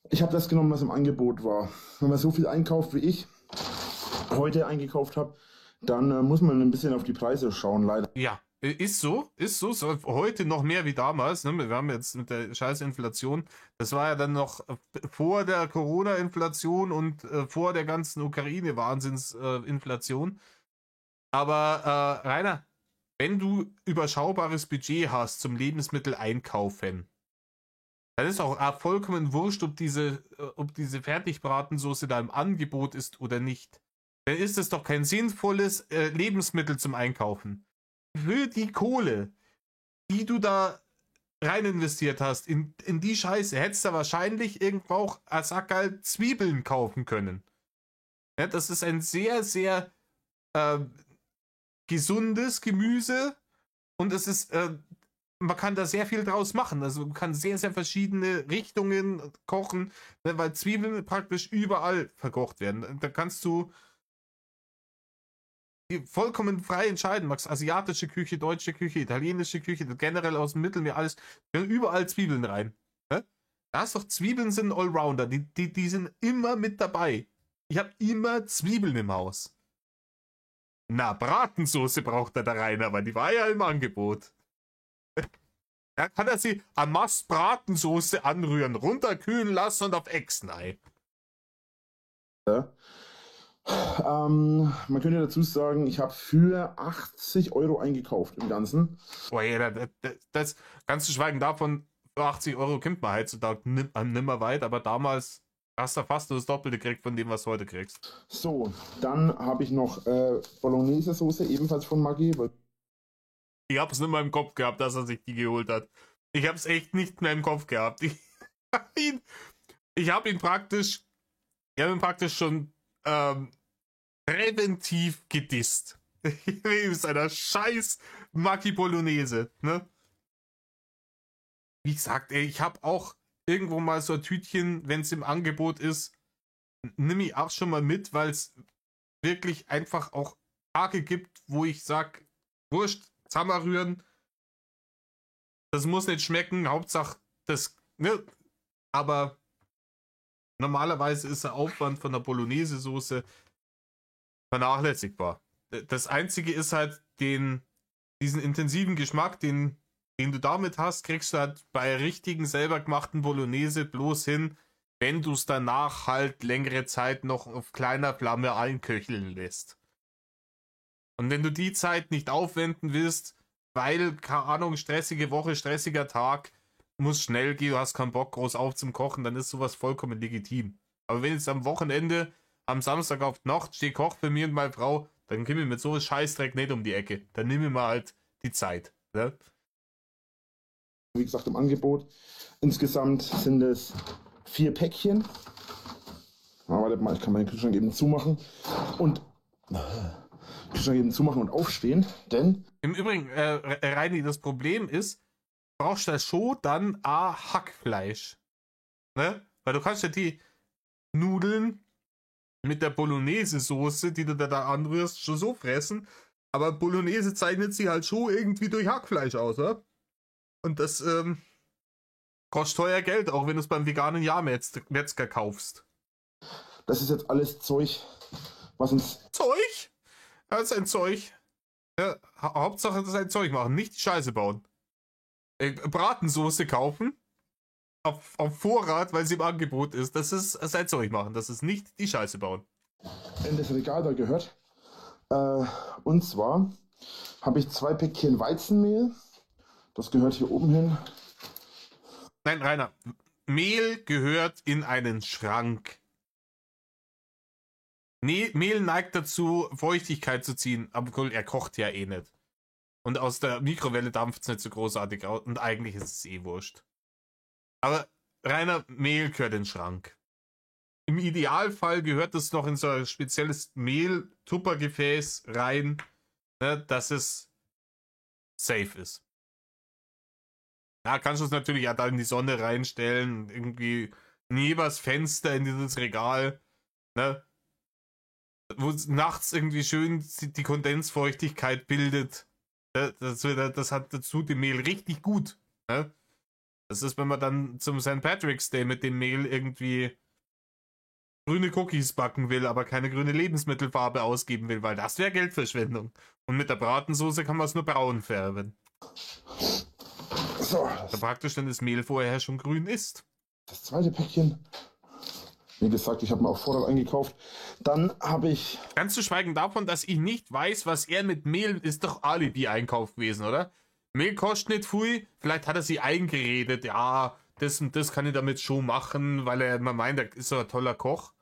Ich habe das genommen, was im Angebot war. Wenn man so viel einkauft, wie ich heute eingekauft habe, dann muss man ein bisschen auf die Preise schauen, leider. Ja, ist so. Heute noch mehr wie damals. Ne? Wir haben jetzt mit der scheiß Inflation, das war ja dann noch vor der Corona-Inflation und vor der ganzen Ukraine-Wahnsinns-Inflation. Aber Rainer, wenn du überschaubares Budget hast zum Lebensmittel einkaufen, dann ist auch vollkommen wurscht, ob diese Fertigbratensoße da im Angebot ist oder nicht. Dann ist es doch kein sinnvolles Lebensmittel zum Einkaufen. Für die Kohle, die du da rein investiert hast, in die Scheiße, hättest du wahrscheinlich irgendwo auch Asakal Zwiebeln kaufen können. Ja, das ist ein sehr, sehr gesundes Gemüse und es ist man kann da sehr viel draus machen. Also man kann sehr, sehr verschiedene Richtungen kochen, ne, weil Zwiebeln praktisch überall verkocht werden. Da kannst du vollkommen frei entscheiden. Magst asiatische Küche, deutsche Küche, italienische Küche, generell aus dem Mittelmeer, alles. Überall Zwiebeln rein. Ne? Da ist doch, Zwiebeln sind Allrounder. Die sind immer mit dabei. Ich habe immer Zwiebeln im Haus. Na, Bratensoße braucht er da rein, aber die war ja im Angebot. Da kann er sie am Mast Bratensoße anrühren, runterkühlen lassen und auf Echsenei. Ja. Man könnte dazu sagen, ich habe für 80 Euro eingekauft im Ganzen. Boah, ja, das ganz zu schweigen davon, für 80 Euro kommt man heutzutage nimmer weit, aber damals hast du fast nur das Doppelte gekriegt von dem, was du heute kriegst. So, dann habe ich noch Bolognese-Soße, ebenfalls von Maggi. Ich hab's nicht mehr im Kopf gehabt, dass er sich die geholt hat. Ich hab's echt nicht mehr im Kopf gehabt. Ich habe ihn praktisch schon präventiv gedisst. Wegen seiner scheiß Maggi Bolognese, ne? Wie gesagt, ey, ich habe auch irgendwo mal so ein Tütchen, wenn es im Angebot ist, nimm ich auch schon mal mit, weil es wirklich einfach auch Tage gibt, wo ich sag, wurscht, zusammenrühren, das muss nicht schmecken, Hauptsache das, ne? Aber normalerweise ist der Aufwand von der Bolognese-Soße vernachlässigbar. Das Einzige ist halt, diesen intensiven Geschmack, den du damit hast, kriegst du halt bei richtigen, selber gemachten Bolognese bloß hin, wenn du es danach halt längere Zeit noch auf kleiner Flamme einköcheln lässt. Und wenn du die Zeit nicht aufwenden willst, weil, keine Ahnung, stressige Woche, stressiger Tag, muss schnell gehen, du hast keinen Bock groß auf zum Kochen, dann ist sowas vollkommen legitim. Aber wenn jetzt am Wochenende am Samstag auf die Nacht, stehe Koch für mich und meine Frau, dann komme ich mit so einem Scheißdreck nicht um die Ecke. Dann nehme ich mir halt die Zeit. Ne? Wie gesagt, im Angebot. Insgesamt sind es 4 Päckchen. Warte mal, ich kann meinen Kühlschrank eben zumachen und aufstehen, denn... Im Übrigen, Reini, das Problem ist, brauchst du schon dann Hackfleisch. Ne? Weil du kannst ja die Nudeln mit der Bolognese-Soße, die du da anrührst, schon so fressen. Aber Bolognese zeichnet sie halt schon irgendwie durch Hackfleisch aus, oder? Und das kostet teuer Geld, auch wenn du es beim veganen Jahrmetzger kaufst. Das ist jetzt alles Zeug, was uns... Zeug? Ja, das ist ein Zeug. Ja, Hauptsache, das ist ein Zeug machen, nicht die Scheiße bauen. Bratensoße kaufen. Auf Vorrat, weil sie im Angebot ist. Das ist ein Zeug machen. Das ist nicht die Scheiße bauen. in das Regal da gehört. Und zwar habe ich 2 Päckchen Weizenmehl. Das gehört hier oben hin. Nein, Rainer. Mehl gehört in einen Schrank. Mehl neigt dazu, Feuchtigkeit zu ziehen. Aber er kocht ja eh nicht. Und aus der Mikrowelle dampft es nicht so großartig aus. Und eigentlich ist es eh wurscht. Aber Rainer, Mehl gehört in den Schrank. Im Idealfall gehört es noch in so ein spezielles Mehl-Tuppergefäß rein, ne, dass es safe ist. Ja, kannst du es natürlich auch da in die Sonne reinstellen, irgendwie neben das Fenster in dieses Regal, ne, wo es nachts irgendwie schön die Kondensfeuchtigkeit bildet. Das hat dazu dem Mehl richtig gut. Ne? Das ist, wenn man dann zum St. Patrick's Day mit dem Mehl irgendwie grüne Cookies backen will, aber keine grüne Lebensmittelfarbe ausgeben will, weil das wäre Geldverschwendung. Und mit der Bratensoße kann man es nur braun färben. So, Da praktisch dann das Mehl vorher schon grün ist. das zweite Päckchen. Wie gesagt, ich habe mir auf Vorrat eingekauft. Dann habe ich... Ganz zu schweigen davon, dass ich nicht weiß, was er mit Mehl... Ist doch Alibi-Einkauf gewesen, oder? Mehl kostet nicht viel. Vielleicht hat er sich eingeredet. Ja, das und das kann ich damit schon machen, weil er immer meint, er ist so ein toller Koch.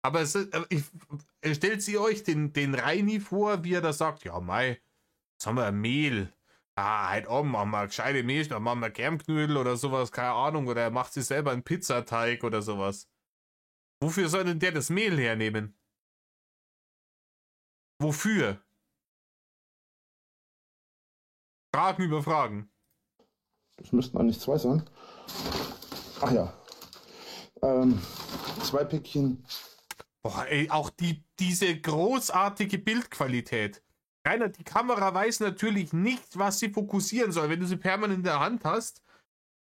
Aber stellt sie euch den Reini vor, wie er da sagt, ja mei, jetzt haben wir ein Mehl. Heute Abend machen wir gescheite Mehl, dann machen wir Germknödel oder sowas, keine Ahnung. Oder er macht sich selber einen Pizzateig oder sowas. Wofür soll denn der das Mehl hernehmen? Wofür? Fragen über Fragen. Das müssten eigentlich 2 sein. Ach ja. 2 Päckchen. Boah, ey, auch diese großartige Bildqualität. Rainer, die Kamera weiß natürlich nicht, was sie fokussieren soll, wenn du sie permanent in der Hand hast.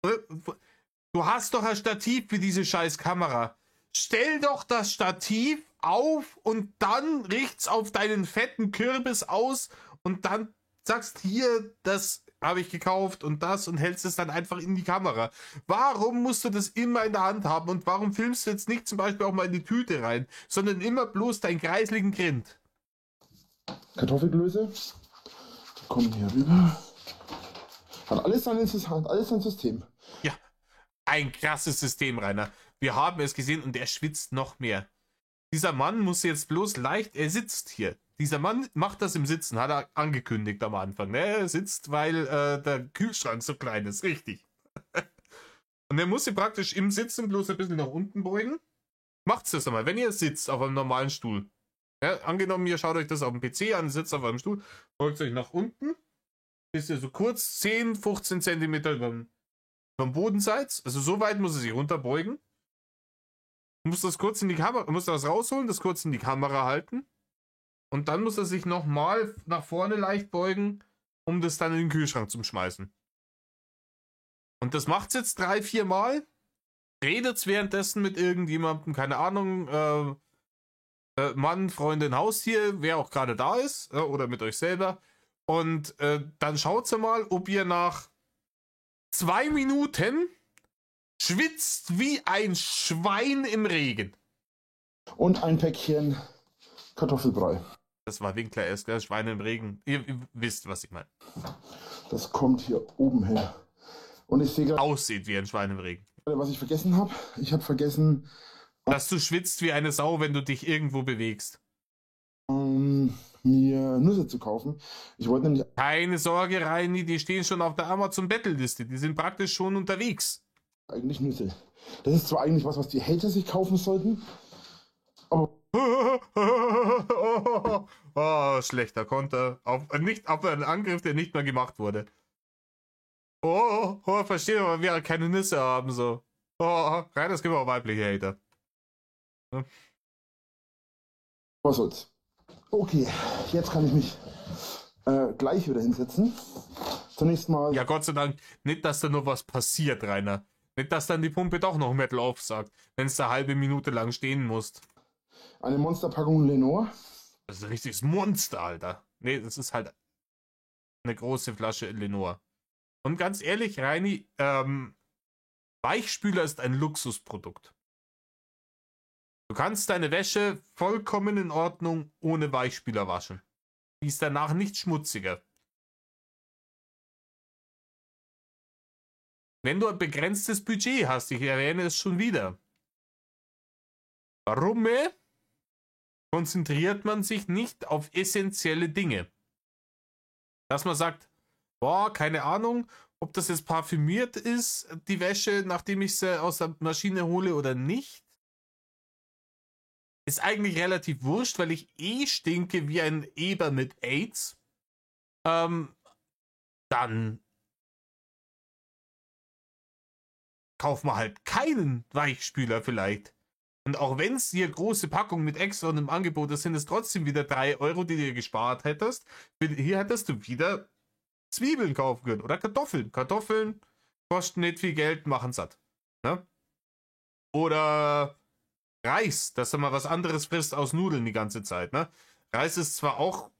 Du hast doch ein Stativ für diese scheiß Kamera. Stell doch das Stativ auf und dann richt's auf deinen fetten Kürbis aus und dann sagst, hier, das habe ich gekauft und hältst es dann einfach in die Kamera. Warum musst du das immer in der Hand haben und warum filmst du jetzt nicht zum Beispiel auch mal in die Tüte rein, sondern immer bloß deinen kreisligen Grind? Kartoffelklöße. Die kommen hier rüber. Hat alles sein System. Ja, ein krasses System, Rainer. Wir haben es gesehen und er schwitzt noch mehr. Dieser Mann muss jetzt bloß leicht, er sitzt hier. Dieser Mann macht das im Sitzen, hat er angekündigt am Anfang. Ne? Er sitzt, weil der Kühlschrank so klein ist, richtig. Und er muss sich praktisch im Sitzen bloß ein bisschen nach unten beugen. Macht's das einmal, wenn ihr sitzt auf einem normalen Stuhl. Ja, angenommen, ihr schaut euch das auf dem PC an, sitzt auf einem Stuhl, beugt euch nach unten, bis ihr so kurz 10, 15 Zentimeter über dem Boden seid. Also so weit muss er sich runterbeugen. Muss das kurz in die Kamera, muss das rausholen, das kurz in die Kamera halten. Und dann muss er sich nochmal nach vorne leicht beugen, um das dann in den Kühlschrank zu schmeißen. Und das macht's jetzt 3, 4 Mal. Redet's währenddessen mit irgendjemandem, keine Ahnung, Mann, Freundin, Haustier, wer auch gerade da ist, oder mit euch selber. Und dann schaut's mal, ob ihr nach 2 Minuten schwitzt wie ein Schwein im Regen. Und ein Päckchen Kartoffelbrei. Das war Winkler erst, gell? Schweine im Regen. Ihr wisst, was ich meine. Das kommt hier oben her. Und ich sehe gerade, Aussieht wie ein Schwein im Regen. was ich vergessen habe. Ich habe vergessen, Dass du schwitzt wie eine Sau, wenn du dich irgendwo bewegst. Mir Nüsse zu kaufen. Ich wollte nämlich Keine Sorge, Reini, die stehen schon auf der Amazon-Battle-Liste. Die sind praktisch schon unterwegs. eigentlich Nüsse. Das ist zwar eigentlich was die Hater sich kaufen sollten, aber Oh, schlechter Konter. Nicht auf einen Angriff, der nicht mehr gemacht wurde. Verstehe, aber wir keine Nüsse haben, so. Rein, das gibt auch weibliche Hater. Ja. was soll's. Okay, jetzt kann ich mich gleich wieder hinsetzen. Zunächst mal. Ja, Gott sei Dank, nicht, dass da noch was passiert, Rainer. Nicht, dass dann die Pumpe doch noch Metal aufsagt, wenn es da halbe Minute lang stehen musst. Eine Monsterpackung Lenore. Das ist ein richtiges Monster, Alter. Nee, das ist halt eine große Flasche Lenore. Und ganz ehrlich, Reini, Weichspüler ist ein Luxusprodukt. Du kannst deine Wäsche vollkommen in Ordnung ohne Weichspüler waschen. Die ist danach nicht schmutziger. Wenn du ein begrenztes Budget hast, ich erwähne es schon wieder. Warum konzentriert man sich nicht auf essentielle Dinge? Dass man sagt, boah, keine Ahnung, ob das jetzt parfümiert ist, die Wäsche, nachdem ich sie aus der Maschine hole oder nicht. Ist eigentlich relativ wurscht, weil ich stinke wie ein Eber mit AIDS. Dann kauf mal halt keinen Weichspüler vielleicht. Und auch wenn es hier große Packungen mit extra und im Angebot ist, sind es trotzdem wieder 3 Euro, die du dir gespart hättest. Hier hättest du wieder Zwiebeln kaufen können oder Kartoffeln. Kartoffeln kosten nicht viel Geld, machen satt. Ne? Oder Reis, dass du mal was anderes frisst aus Nudeln die ganze Zeit. Ne? Reis ist zwar auch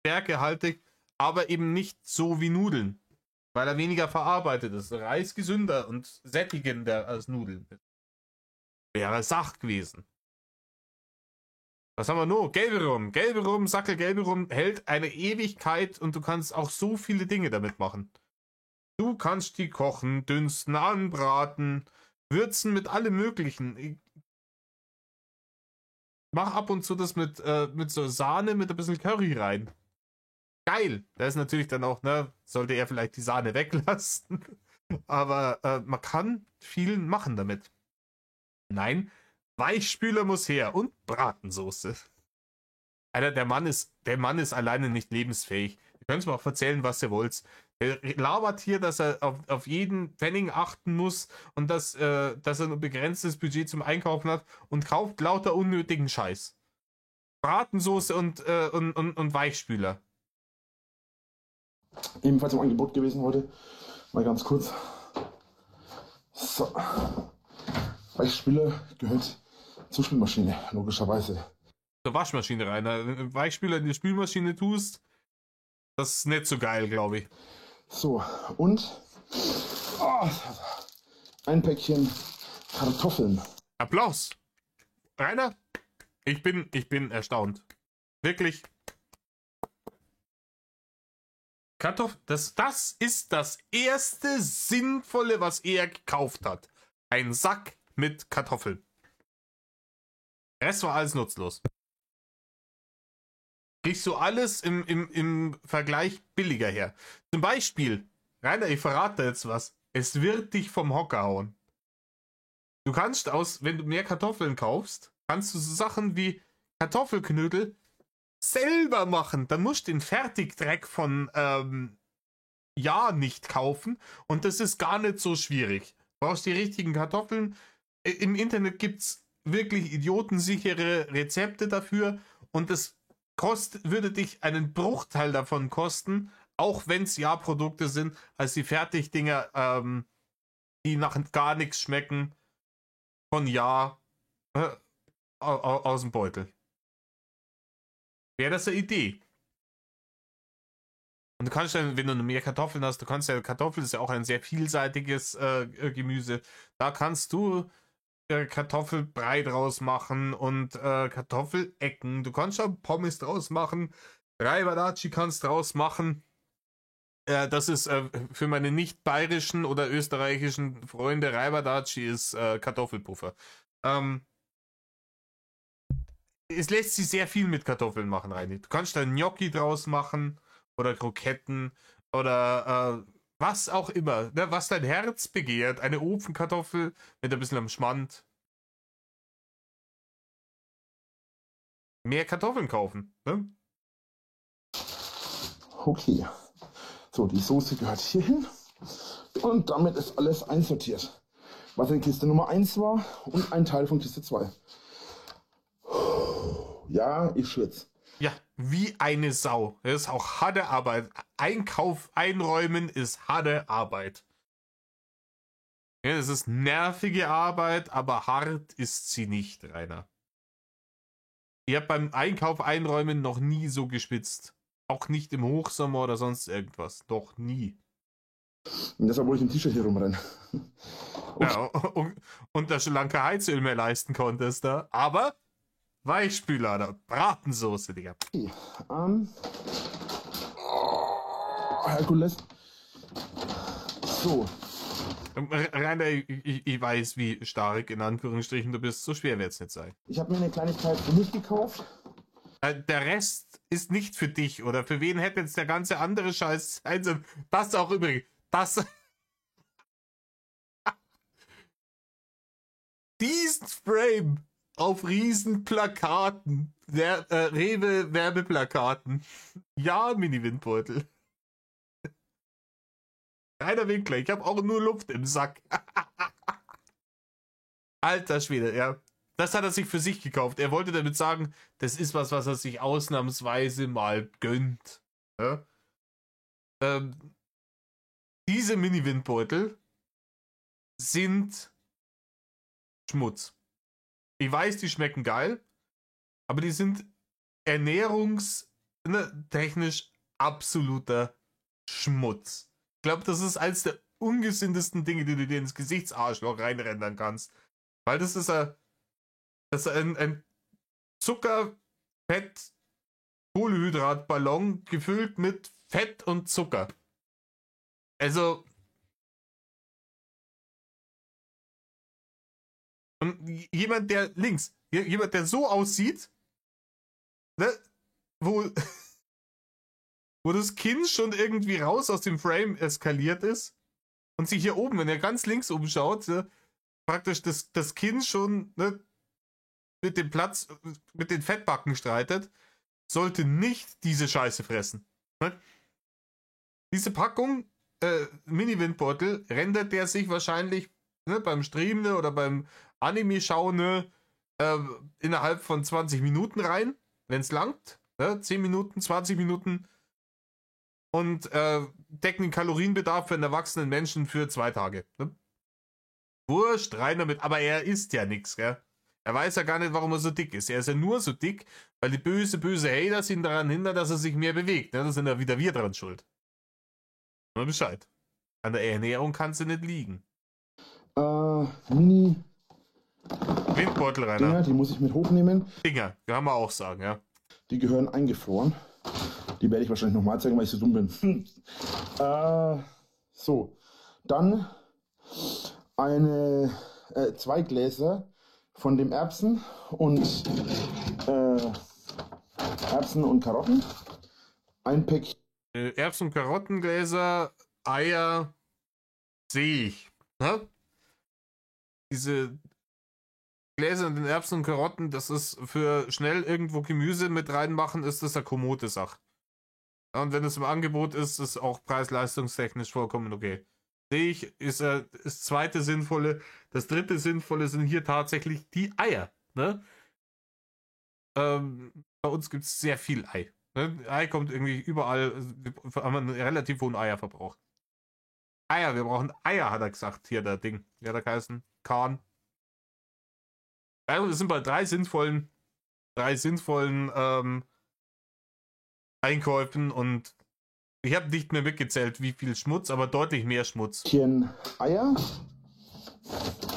stärkehaltig, aber eben nicht so wie Nudeln, weil er weniger verarbeitet ist. Reis gesünder und sättigender als Nudeln. Wäre Sach gewesen. Was haben wir noch? Gelbe Rum. Gelbe Rum, Sackel gelbe Rum hält eine Ewigkeit und du kannst auch so viele Dinge damit machen. Du kannst die kochen, dünsten, anbraten, würzen mit allem Möglichen. Mach ab und zu das mit so Sahne mit ein bisschen Curry rein. Geil. Da ist natürlich dann auch, sollte er vielleicht die Sahne weglassen. Aber man kann viel machen damit. Nein, Weichspüler muss her und Bratensoße. Alter, der Mann ist alleine nicht lebensfähig. Ihr könnt mir auch erzählen, was ihr wollt. Er labert hier, dass er auf jeden Pfennig achten muss und dass er ein begrenztes Budget zum Einkaufen hat und kauft lauter unnötigen Scheiß. Bratensoße und Weichspüler. Ebenfalls im Angebot gewesen heute. Mal ganz kurz. So. Weichspüler gehört zur Spülmaschine, logischerweise. Zur Waschmaschine rein. Wenn Weichspüler in die Spülmaschine tust, das ist nicht so geil, glaube ich. So, und ein Päckchen Kartoffeln. Applaus! Rainer, ich bin erstaunt. Wirklich. Das ist das erste Sinnvolle, was er gekauft hat. Ein Sack mit Kartoffeln. Der Rest war alles nutzlos. Kriegst du alles im Vergleich billiger her. Zum Beispiel, Rainer, ich verrate jetzt was. Es wird dich vom Hocker hauen. Du kannst wenn du mehr Kartoffeln kaufst, kannst du so Sachen wie Kartoffelknödel selber machen. Dann musst du den Fertigdreck von nicht kaufen. Und das ist gar nicht so schwierig. Du brauchst die richtigen Kartoffeln. Im Internet gibt es wirklich idiotensichere Rezepte dafür. Und das würde dich einen Bruchteil davon kosten, auch wenn es Produkte sind, als die Fertigdinger, die nach gar nichts schmecken, von aus dem Beutel. Wäre das eine Idee? Und du kannst dann, wenn du mehr Kartoffeln hast, Kartoffel ist ja auch ein sehr vielseitiges Gemüse, da kannst du Kartoffelbrei draus machen und Kartoffelecken. Du kannst schon Pommes draus machen, Reibadachi kannst draus machen. Das ist für meine nicht bayerischen oder österreichischen Freunde Reiberdatschi ist Kartoffelpuffer. Es lässt sich sehr viel mit Kartoffeln machen, Reini. Du kannst da Gnocchi draus machen oder Kroketten oder was auch immer, ne? Was dein Herz begehrt. Eine Ofenkartoffel mit ein bisschen am Schmand. Mehr Kartoffeln kaufen, ne? Okay. So, die Soße gehört hier hin. Und damit ist alles einsortiert. Was in Kiste Nummer 1 war und ein Teil von Kiste 2. Ja, ich schwitze. Ja, wie eine Sau. Das ist auch harte Arbeit. Einkauf einräumen ist harte Arbeit. Ja, es ist nervige Arbeit, aber hart ist sie nicht, Rainer. Ich habe beim Einkauf einräumen noch nie so geschwitzt. Auch nicht im Hochsommer oder sonst irgendwas. Doch nie. Und deshalb, wo ich im T-Shirt hier rumrenne. Ja, und da schon lange kein Heizöl mehr leisten konntest, da. Aber Weichspüler, da Bratensoße, Digga. Okay, Herkules. So. Rainer, ich weiß, wie stark in Anführungsstrichen du bist. So schwer wird es nicht sein. Ich habe mir eine Kleinigkeit für mich gekauft. Der Rest ist nicht für dich, oder? Für wen hätte jetzt der ganze andere Scheiß sein sollen? Das auch übrigens. Das. Diesen Frame auf riesen Plakaten. Rewe-Werbeplakaten. Ja, Mini-Windbeutel. Reiner Winkler, ich habe auch nur Luft im Sack. Alter Schwede, ja. Das hat er sich für sich gekauft. Er wollte damit sagen, das ist was er sich ausnahmsweise mal gönnt. Ja? Diese Mini-Windbeutel sind Schmutz. Ich weiß, die schmecken geil, aber die sind ernährungstechnisch absoluter Schmutz. Ich glaube, das ist eines der ungesündesten Dinge, die du dir ins Gesichtsarschloch reinrendern kannst. Weil das ist ein Zucker, Fett, Kohlehydratballon gefüllt mit Fett und Zucker. Also. Und jemand, der so aussieht, ne, wo das Kinn schon irgendwie raus aus dem Frame eskaliert ist und sich hier oben, wenn er ganz links umschaut, ne, praktisch das Kinn schon, ne, mit dem Platz, mit den Fettbacken streitet, sollte nicht diese Scheiße fressen. Ne? Diese Packung Mini-Windbeutel rendert der sich wahrscheinlich, ne, beim Streamen oder beim Anime-Schauen innerhalb von 20 Minuten rein, wenn es langt. Ne? 10 Minuten, 20 Minuten und decken den Kalorienbedarf für einen erwachsenen Menschen für 2 Tage. Ne? Wurscht, rein damit. Aber er isst ja nichts, gell? Er weiß ja gar nicht, warum er so dick ist. Er ist ja nur so dick, weil die böse Hater ihn daran hindern, dass er sich mehr bewegt. Ne? Da sind ja wieder wir dran schuld. Nur Bescheid. An der Ernährung kannst du nicht liegen. Mini Windbeutel, Rainer. Dinger, die muss ich mit hochnehmen. Dinger, kann man auch sagen, ja. Die gehören eingefroren. Die werde ich wahrscheinlich nochmal zeigen, weil ich so dumm bin. So, dann 2 Gläser von dem Erbsen und Karotten. Ein Päckchen. Erbsen- und Karottengläser, Eier, sehe ich. Ne? Diese Gläser und den Erbsen und Karotten, das ist für schnell irgendwo Gemüse mit reinmachen, ist das eine kommode Sache. Ja, und wenn es im Angebot ist, ist auch preis-leistungstechnisch vollkommen okay. Sehe ich, ist das zweite Sinnvolle. Das dritte Sinnvolle sind hier tatsächlich die Eier. Ne? Bei uns gibt es sehr viel Ei. Ne? Ei kommt irgendwie überall, wir haben einen relativ hohen Eierverbrauch. Eier, wir brauchen Eier, hat er gesagt. Hier, der Ding. Wie hat er geheißen? Kahn. Also, wir sind bei 3 sinnvollen Einkäufen und ich habe nicht mehr mitgezählt, wie viel Schmutz, aber deutlich mehr Schmutz. Eier.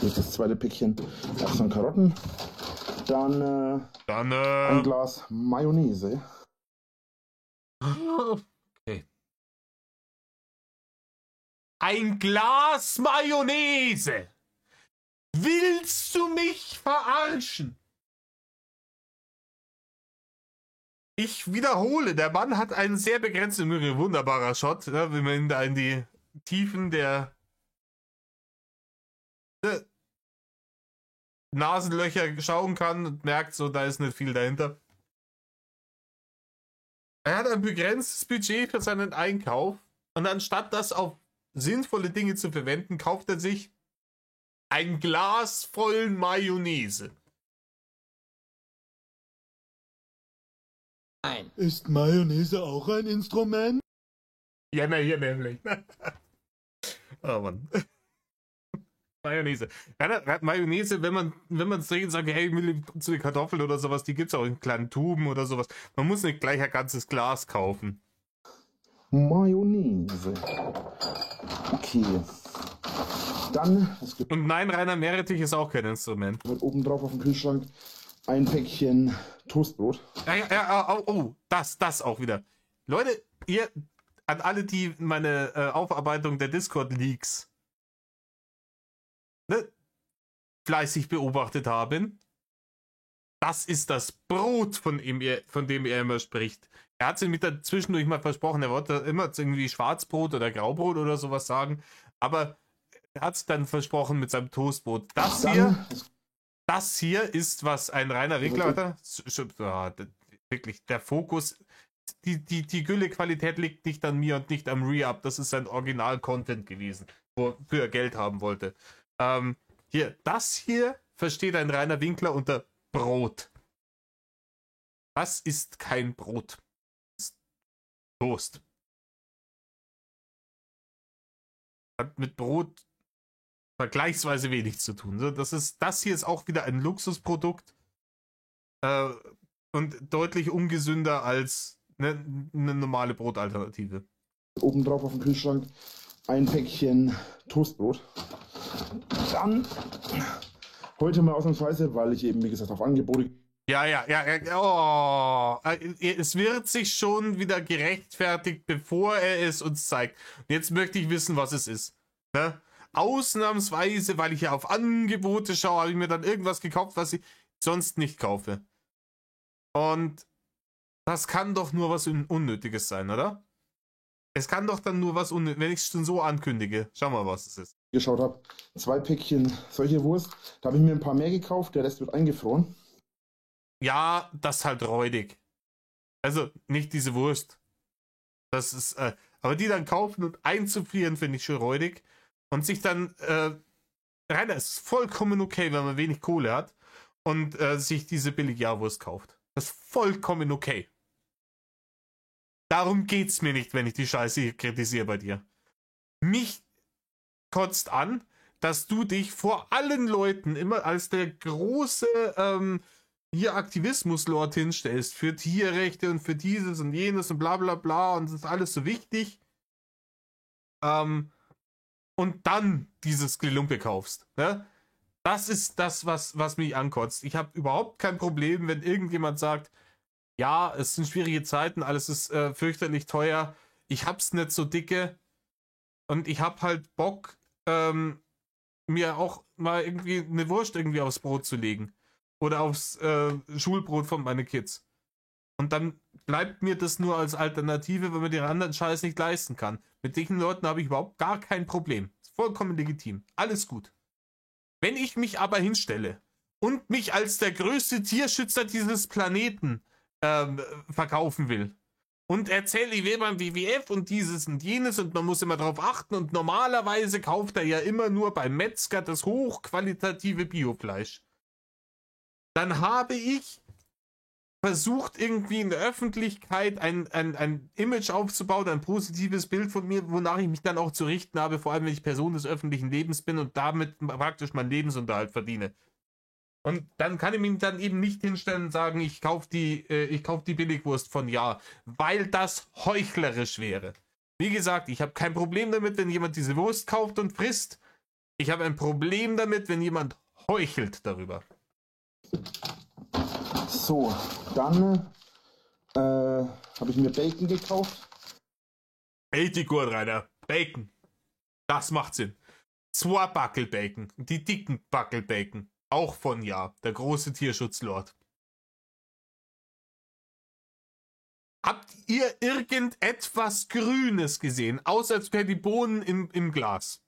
Hier ist das zweite Päckchen Erbsen und Karotten. Dann ein Glas Mayonnaise. Okay. Ein Glas Mayonnaise. Willst du mich verarschen? Ich wiederhole, der Mann hat einen sehr begrenzten, wunderbarer Shot, ne, wenn man da in die Tiefen der Nasenlöcher schauen kann und merkt so, da ist nicht viel dahinter. Er hat ein begrenztes Budget für seinen Einkauf und anstatt das auf sinnvolle Dinge zu verwenden, kauft er sich ein Glas voll Mayonnaise. Nein. Ist Mayonnaise auch ein Instrument? Ja, na, hier nämlich. Oh Mann. Mayonnaise. Ja, Mayonnaise, wenn man es trinkt, sagt, hey, ich will zu den Kartoffeln oder sowas, die gibt es auch in kleinen Tuben oder sowas. Man muss nicht gleich ein ganzes Glas kaufen. Mayonnaise. Okay. Dann, es gibt Und nein, Rainer Meerrettich ist auch kein Instrument. oben drauf auf dem Kühlschrank ein Päckchen Toastbrot. Das auch wieder. Leute, ihr, an alle, die meine Aufarbeitung der Discord-Leaks fleißig beobachtet haben, das ist das Brot, von dem er immer spricht. Er hat sich mit zwischendurch mal versprochen, er wollte immer irgendwie Schwarzbrot oder Graubrot oder sowas sagen, aber er hat es dann versprochen mit seinem Toastbrot. Das hier ist, was ein reiner Winkler hat. Wirklich, der Fokus, die Gülle-Qualität liegt nicht an mir und nicht am Re-Up. Das ist sein Original-Content gewesen, wofür er Geld haben wollte. Das hier versteht ein reiner Winkler unter Brot. Das ist kein Brot. Das ist Toast. Hat mit Brot vergleichsweise wenig zu tun. Das hier ist auch wieder ein Luxusprodukt und deutlich ungesünder als eine normale Brotalternative. Oben drauf auf dem Kühlschrank ein Päckchen Toastbrot. Dann heute mal ausnahmsweise, weil ich eben, wie gesagt, auf Angebote. Ja. Oh, es wird sich schon wieder gerechtfertigt, bevor er es uns zeigt. Und jetzt möchte ich wissen, was es ist. Ne? Ausnahmsweise, weil ich ja auf Angebote schaue, habe ich mir dann irgendwas gekauft, was ich sonst nicht kaufe. Und das kann doch nur was Unnötiges sein, oder? Es kann doch dann nur was Unnötiges, wenn ich es schon so ankündige. Schau mal, was es ist. Geschaut habe, 2 Päckchen solche Wurst. Da habe ich mir ein paar mehr gekauft, der Rest wird eingefroren. Ja, das ist halt räudig. Also, nicht diese Wurst. Das ist, aber die dann kaufen und einzufrieren, finde ich schon räudig. Und sich dann, Rainer, es ist vollkommen okay, wenn man wenig Kohle hat und sich diese Billig-Jahrwurst kauft. Das ist vollkommen okay. Darum geht's mir nicht, wenn ich die Scheiße hier kritisiere bei dir. Mich kotzt an, dass du dich vor allen Leuten immer als der große hier Aktivismus-Lord hinstellst für Tierrechte und für dieses und jenes und bla bla bla und das ist alles so wichtig. Und dann dieses Gelumpe kaufst. Ne? Das ist das, was mich ankotzt. Ich habe überhaupt kein Problem, wenn irgendjemand sagt, ja, es sind schwierige Zeiten, alles ist fürchterlich teuer, ich hab's nicht so dicke und ich hab halt Bock, mir auch mal irgendwie eine Wurst irgendwie aufs Brot zu legen. Oder aufs Schulbrot von meinen Kids. Und dann bleibt mir das nur als Alternative, wenn man den anderen Scheiß nicht leisten kann. Mit diesen Leuten habe ich überhaupt gar kein Problem. Ist vollkommen legitim. Alles gut. Wenn ich mich aber hinstelle und mich als der größte Tierschützer dieses Planeten verkaufen will und erzähle, ich will beim WWF und dieses und jenes und man muss immer drauf achten und normalerweise kauft er ja immer nur beim Metzger das hochqualitative Biofleisch, dann habe ich versucht, irgendwie in der Öffentlichkeit ein Image aufzubauen, ein positives Bild von mir, wonach ich mich dann auch zu richten habe, vor allem wenn ich Person des öffentlichen Lebens bin und damit praktisch meinen Lebensunterhalt verdiene. Und dann kann ich mich dann eben nicht hinstellen und sagen, ich kauf die Billigwurst von Ja, weil das heuchlerisch wäre. Wie gesagt, ich habe kein Problem damit, wenn jemand diese Wurst kauft und frisst. Ich habe ein Problem damit, wenn jemand heuchelt darüber. So, dann habe ich mir Bacon gekauft. Richtig gut, Rainer. Bacon. Das macht Sinn. 2 Backelbacon, die dicken Backelbacon. Auch von Ja, der große Tierschutzlord. Habt ihr irgendetwas Grünes gesehen, außer als wären die Bohnen im Glas?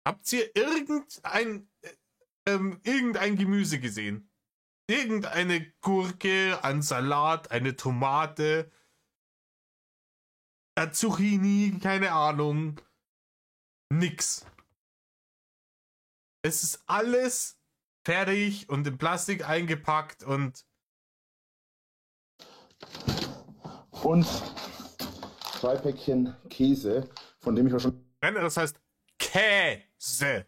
Habt ihr irgendein Gemüse gesehen? Irgendeine Gurke, ein Salat, eine Tomate, Zucchini, keine Ahnung. Nix. Es ist alles fertig und in Plastik eingepackt und 2 Päckchen Käse, von dem ich auch schon... das heißt Käse.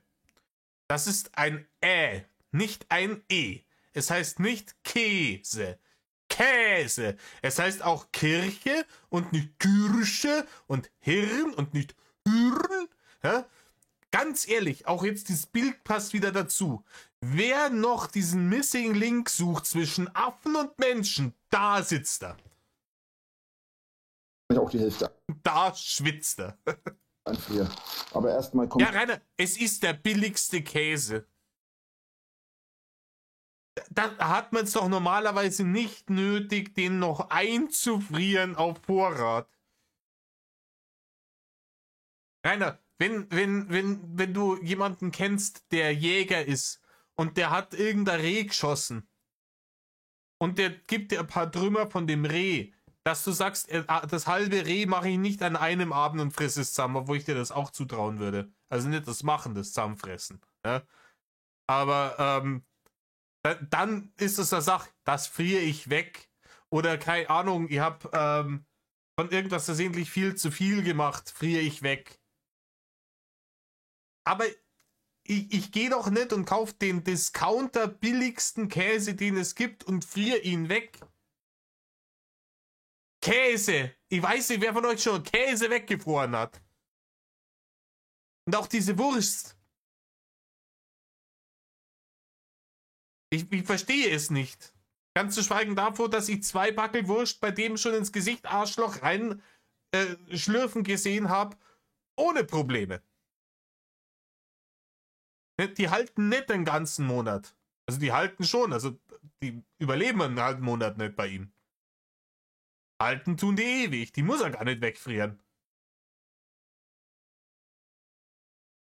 Das ist ein Ä, nicht ein E. Es heißt nicht Käse. Käse. Es heißt auch Kirche und nicht Kirsche und Hirn und nicht Hirn. Ja? Ganz ehrlich, auch jetzt dieses Bild passt wieder dazu. Wer noch diesen Missing Link sucht zwischen Affen und Menschen, da sitzt er. Auch die Hälfte. Da schwitzt er. Einfrieren. Aber erstmal kommt... Ja, Rainer, es ist der billigste Käse. Da hat man es doch normalerweise nicht nötig, den noch einzufrieren auf Vorrat. Rainer, wenn du jemanden kennst, der Jäger ist und der hat irgendein Reh geschossen und der gibt dir ein paar Trümmer von dem Reh, dass du sagst, das halbe Reh mache ich nicht an einem Abend und frisse es zusammen, obwohl ich dir das auch zutrauen würde. Also nicht das Machen, das Zusammenfressen. Ja? Aber dann ist es eine Sache, das friere ich weg. Oder keine Ahnung, ich habe von irgendwas versehentlich viel zu viel gemacht, friere ich weg. Aber ich gehe doch nicht und kaufe den Discounter billigsten Käse, den es gibt und friere ihn weg. Käse! Ich weiß nicht, wer von euch schon Käse weggefroren hat. Und auch diese Wurst. Ich verstehe es nicht. Ganz zu schweigen davor, dass ich 2 Backel Wurst bei dem schon ins Gesicht Arschloch rein schlürfen gesehen habe, ohne Probleme. Die halten nicht den ganzen Monat. Also die halten schon, also die überleben einen halben Monat nicht bei ihm. Halten tun die ewig, die muss er gar nicht wegfrieren.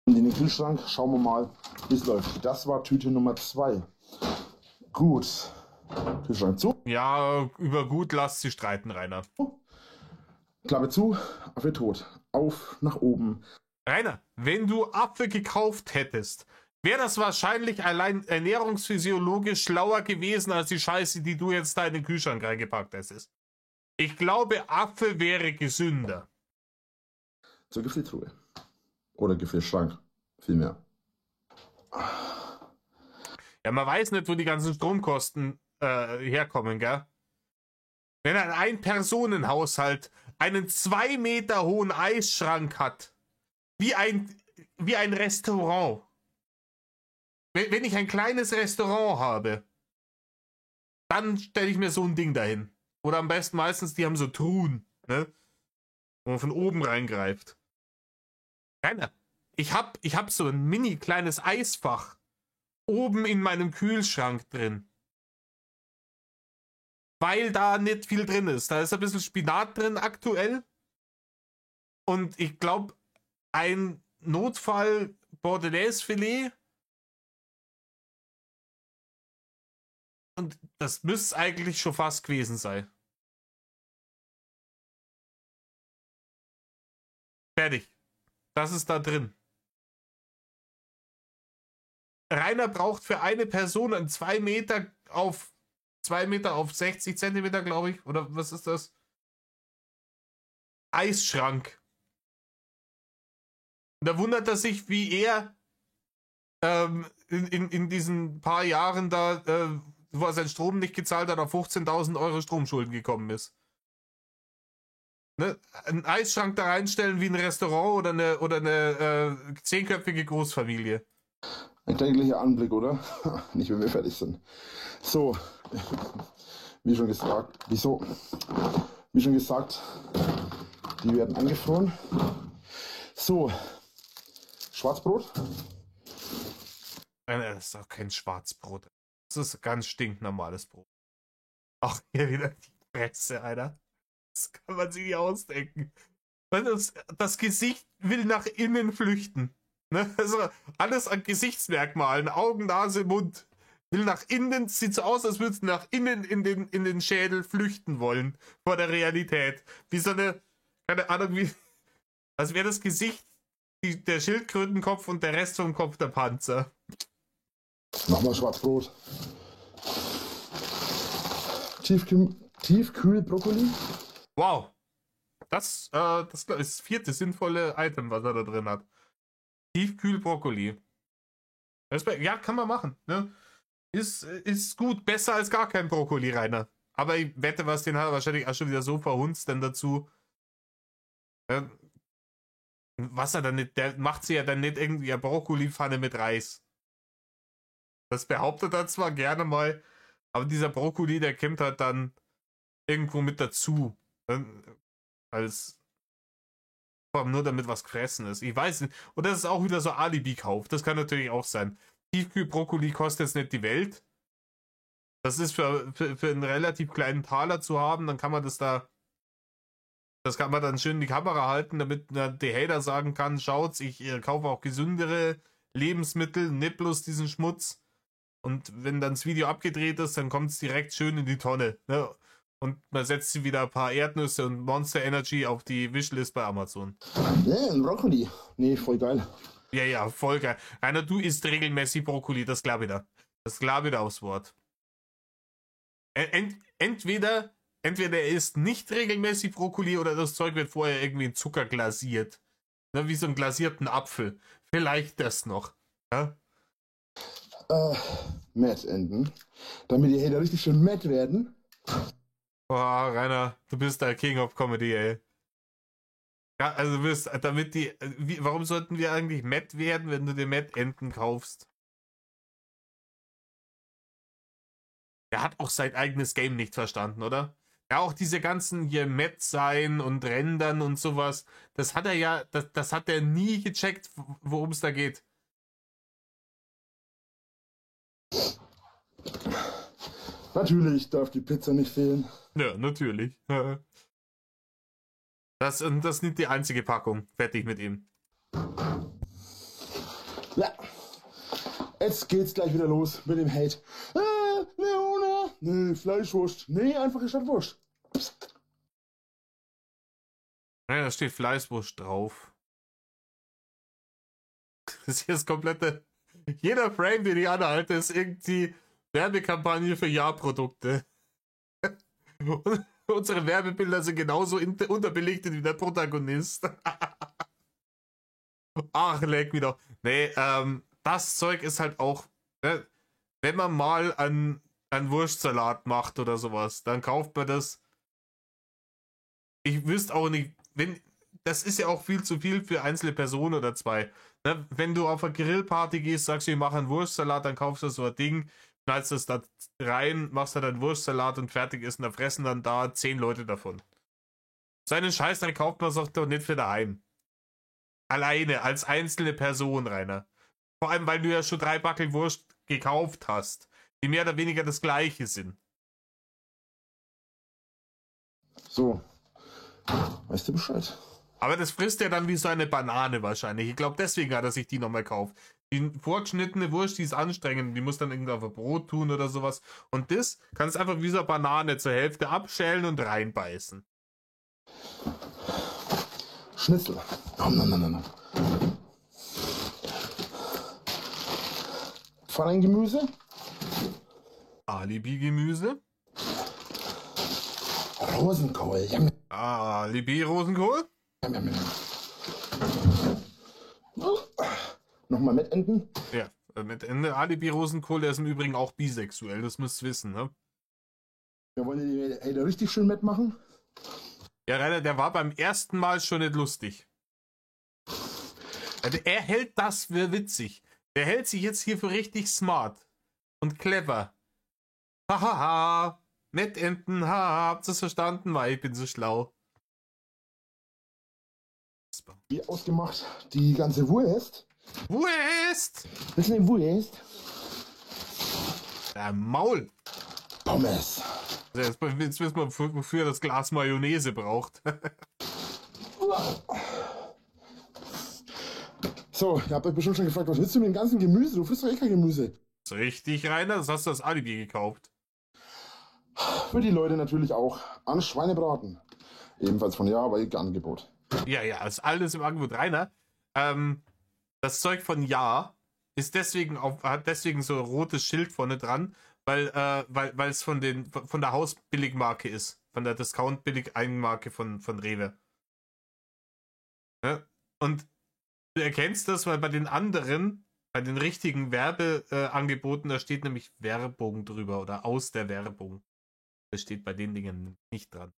In den Kühlschrank, schauen wir mal, wie es läuft. Das war Tüte Nummer 2. Gut. Kühlschrank zu. Ja, über gut lasst sie streiten, Rainer. Klappe zu, Affe tot. Auf, nach oben. Rainer, wenn du Apfel gekauft hättest, wäre das wahrscheinlich allein ernährungsphysiologisch schlauer gewesen als die Scheiße, die du jetzt da in den Kühlschrank reingepackt hättest. Ich glaube, Apfel wäre gesünder. Zur Gefriertruhe. Oder Gefrierschrank. Vielmehr. Ja, man weiß nicht, wo die ganzen Stromkosten herkommen, gell? Wenn ein Ein-Personen-Haushalt einen 2 Meter hohen Eisschrank hat, wie ein Restaurant. Wenn ich ein kleines Restaurant habe, dann stelle ich mir so ein Ding dahin. Oder am besten meistens, die haben so Truhen, ne? Wo man von oben reingreift. Rainer, ich hab so ein mini kleines Eisfach oben in meinem Kühlschrank drin. Weil da nicht viel drin ist. Da ist ein bisschen Spinat drin aktuell. Und ich glaube, ein Notfall Bordelaise-Filet. Und das müsste eigentlich schon fast gewesen sein. Fertig. Das ist da drin. Rainer braucht für eine Person einen 2 Meter auf 60 Zentimeter, glaube ich. Oder was ist das? Eisschrank. Und da wundert er sich, wie er in diesen paar Jahren da, wo er seinen Strom nicht gezahlt hat, auf 15.000 Euro Stromschulden gekommen ist. Ne? Einen Eisschrank da reinstellen wie ein Restaurant oder eine 10-köpfige Großfamilie. Ein täglicher Anblick, oder? Nicht, wenn wir fertig sind. So, wie schon gesagt, die werden eingefroren. So, Schwarzbrot. Das ist doch kein Schwarzbrot. Das ist ganz stinknormales Brot. Ach, hier wieder die Fresse, Alter. Das kann man sich nicht ausdenken. Das Gesicht will nach innen flüchten. Ne? Also alles an Gesichtsmerkmalen, Augen, Nase, Mund, will nach innen, sieht so aus, als würde es nach innen in den Schädel flüchten wollen vor der Realität. Wie so eine, keine Ahnung, wie, als wäre das Gesicht der Schildkrötenkopf und der Rest vom Kopf der Panzer. Nochmal Schwarzbrot. Tiefkühlbrokkoli. Wow. Das ist das vierte sinnvolle Item, was er da drin hat. Tiefkühlbrokkoli. Ja, kann man machen. Ne? Ist gut. Besser als gar kein Brokkoli, Rainer. Aber ich wette, was den hat er wahrscheinlich auch schon wieder so verhunzt dann dazu. Was er dann nicht, der macht sie ja dann nicht irgendwie eine Brokkolipfanne mit Reis. Das behauptet er zwar gerne mal, aber dieser Brokkoli, der kommt halt dann irgendwo mit dazu. Als vor allem nur damit was gefressen ist. Ich weiß nicht. Und das ist auch wieder so Alibi-Kauf. Das kann natürlich auch sein. Tiefkühlbrokkoli kostet jetzt nicht die Welt. Das ist für einen relativ kleinen Taler zu haben, dann kann man das kann man dann schön in die Kamera halten, damit der Hater sagen kann, schaut's, ich kaufe auch gesündere Lebensmittel, nicht bloß diesen Schmutz. Und wenn dann das Video abgedreht ist, dann kommt es direkt schön in die Tonne. Ne? Und man setzt wieder ein paar Erdnüsse und Monster Energy auf die Wishlist bei Amazon. Ja, ein Brokkoli. Nee, voll geil. Ja, voll geil. Rainer, du isst regelmäßig Brokkoli, das glaube ich da. Das glaube ich da aufs Wort. Entweder er isst nicht regelmäßig Brokkoli oder das Zeug wird vorher irgendwie in Zucker glasiert. Ne, wie so einen glasierten Apfel. Vielleicht das noch. Ja? Matt-Enden. Damit die Hater richtig schön matt werden. Boah, Rainer, du bist der King of Comedy, ey. Ja, also du wirst, damit warum sollten wir eigentlich matt werden, wenn du dir Matt-Enten kaufst? Der hat auch sein eigenes Game nicht verstanden, oder? Ja, auch diese ganzen hier Matt sein und Rendern und sowas, das hat er ja, das hat er nie gecheckt, worum es da geht. Natürlich darf die Pizza nicht fehlen. Ja, natürlich. Das ist nicht die einzige Packung. Fertig mit ihm. Ja. Jetzt geht's gleich wieder los mit dem Hate. Leona. Nee, Fleischwurst. Nee, einfache Stadtwurst. Ja, da steht Fleischwurst drauf. Das hier ist komplette. Jeder Frame, den ich anhalte, ist irgendwie Werbekampagne für Ja-Produkte. Unsere Werbebilder sind genauso unterbelichtet wie der Protagonist. Ach, leck mich doch. Nee, das Zeug ist halt auch, ne, wenn man mal einen Wurstsalat macht oder sowas, dann kauft man das. Ich wüsste auch nicht, das ist ja auch viel zu viel für einzelne Personen oder zwei. Ne, wenn du auf eine Grillparty gehst, sagst du, ich mache einen Wurstsalat, dann kaufst du so ein Ding, schneidest das da rein, machst dann einen Wurstsalat und fertig ist und da fressen dann da 10 Leute davon. Seinen Scheiß, dann kauft man es doch nicht für daheim. Alleine, als einzelne Person, Rainer. Vor allem, weil du ja schon 3 Backel Wurst gekauft hast, die mehr oder weniger das gleiche sind. So. Weißt du Bescheid? Aber das frisst er dann wie so eine Banane wahrscheinlich. Ich glaube, deswegen hat er sich die nochmal gekauft. Die vorgeschnittene Wurst, die ist anstrengend. Die muss dann irgendwie auf ein Brot tun oder sowas. Und das kannst du einfach wie so eine Banane zur Hälfte abschälen und reinbeißen. Schnitzel. No. Pfannengemüse. Alibi-Gemüse. Rosenkohl. Jam. Alibi-Rosenkohl. Jam. Nochmal mit Enten. Ja, mit Ende Alibi-Rosenkohl, der ist im Übrigen auch bisexuell, das müsst ihr wissen, ne? Wir wollen die Hater richtig schön mitmachen. Ja, Rainer, der war beim ersten Mal schon nicht lustig. Also er hält das für witzig. Der hält sich jetzt hier für richtig smart und clever. Hahaha, Mettenten, habt ihr es verstanden? Weil ich bin so schlau. Wie ausgemacht die ganze Wurst Wurst! Willst du eine Wurst? Maul! Pommes. Jetzt wissen wir, wofür das Glas Mayonnaise braucht. So, ihr habt euch bestimmt schon gefragt, was willst du mit dem ganzen Gemüse? Du frisst doch eh kein Gemüse. Ist richtig, Rainer? Das hast du als Alibi gekauft. Für die Leute natürlich auch an Schweinebraten. Ebenfalls von Ja bei Angebot. Ja, ist alles im Angebot. Rainer, das Zeug von Ja ist deswegen hat deswegen so ein rotes Schild vorne dran, weil es von der Hausbilligmarke ist. Von der Discount-Billig-Eigenmarke von Rewe. Ja? Und du erkennst das, weil bei den anderen, bei den richtigen Werbeangeboten, da steht nämlich Werbung drüber oder aus der Werbung. Das steht bei den Dingen nicht dran.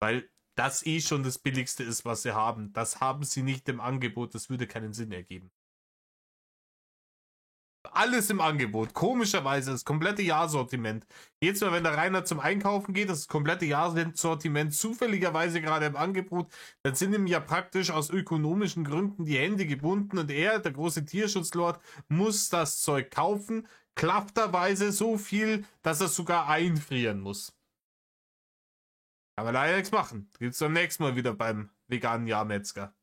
Weil das eh schon das Billigste ist, was sie haben. Das haben sie nicht im Angebot, das würde keinen Sinn ergeben. Alles im Angebot. Komischerweise das komplette Jahrsortiment. Jedes Mal, wenn der Rainer zum Einkaufen geht, das komplette Jahrsortiment zufälligerweise gerade im Angebot, dann sind ihm ja praktisch aus ökonomischen Gründen die Hände gebunden und er, der große Tierschutzlord, muss das Zeug kaufen, klafterweise so viel, dass er sogar einfrieren muss. Aber leider nichts machen. Gibt's beim nächsten Mal wieder beim veganen Jahrmetzger.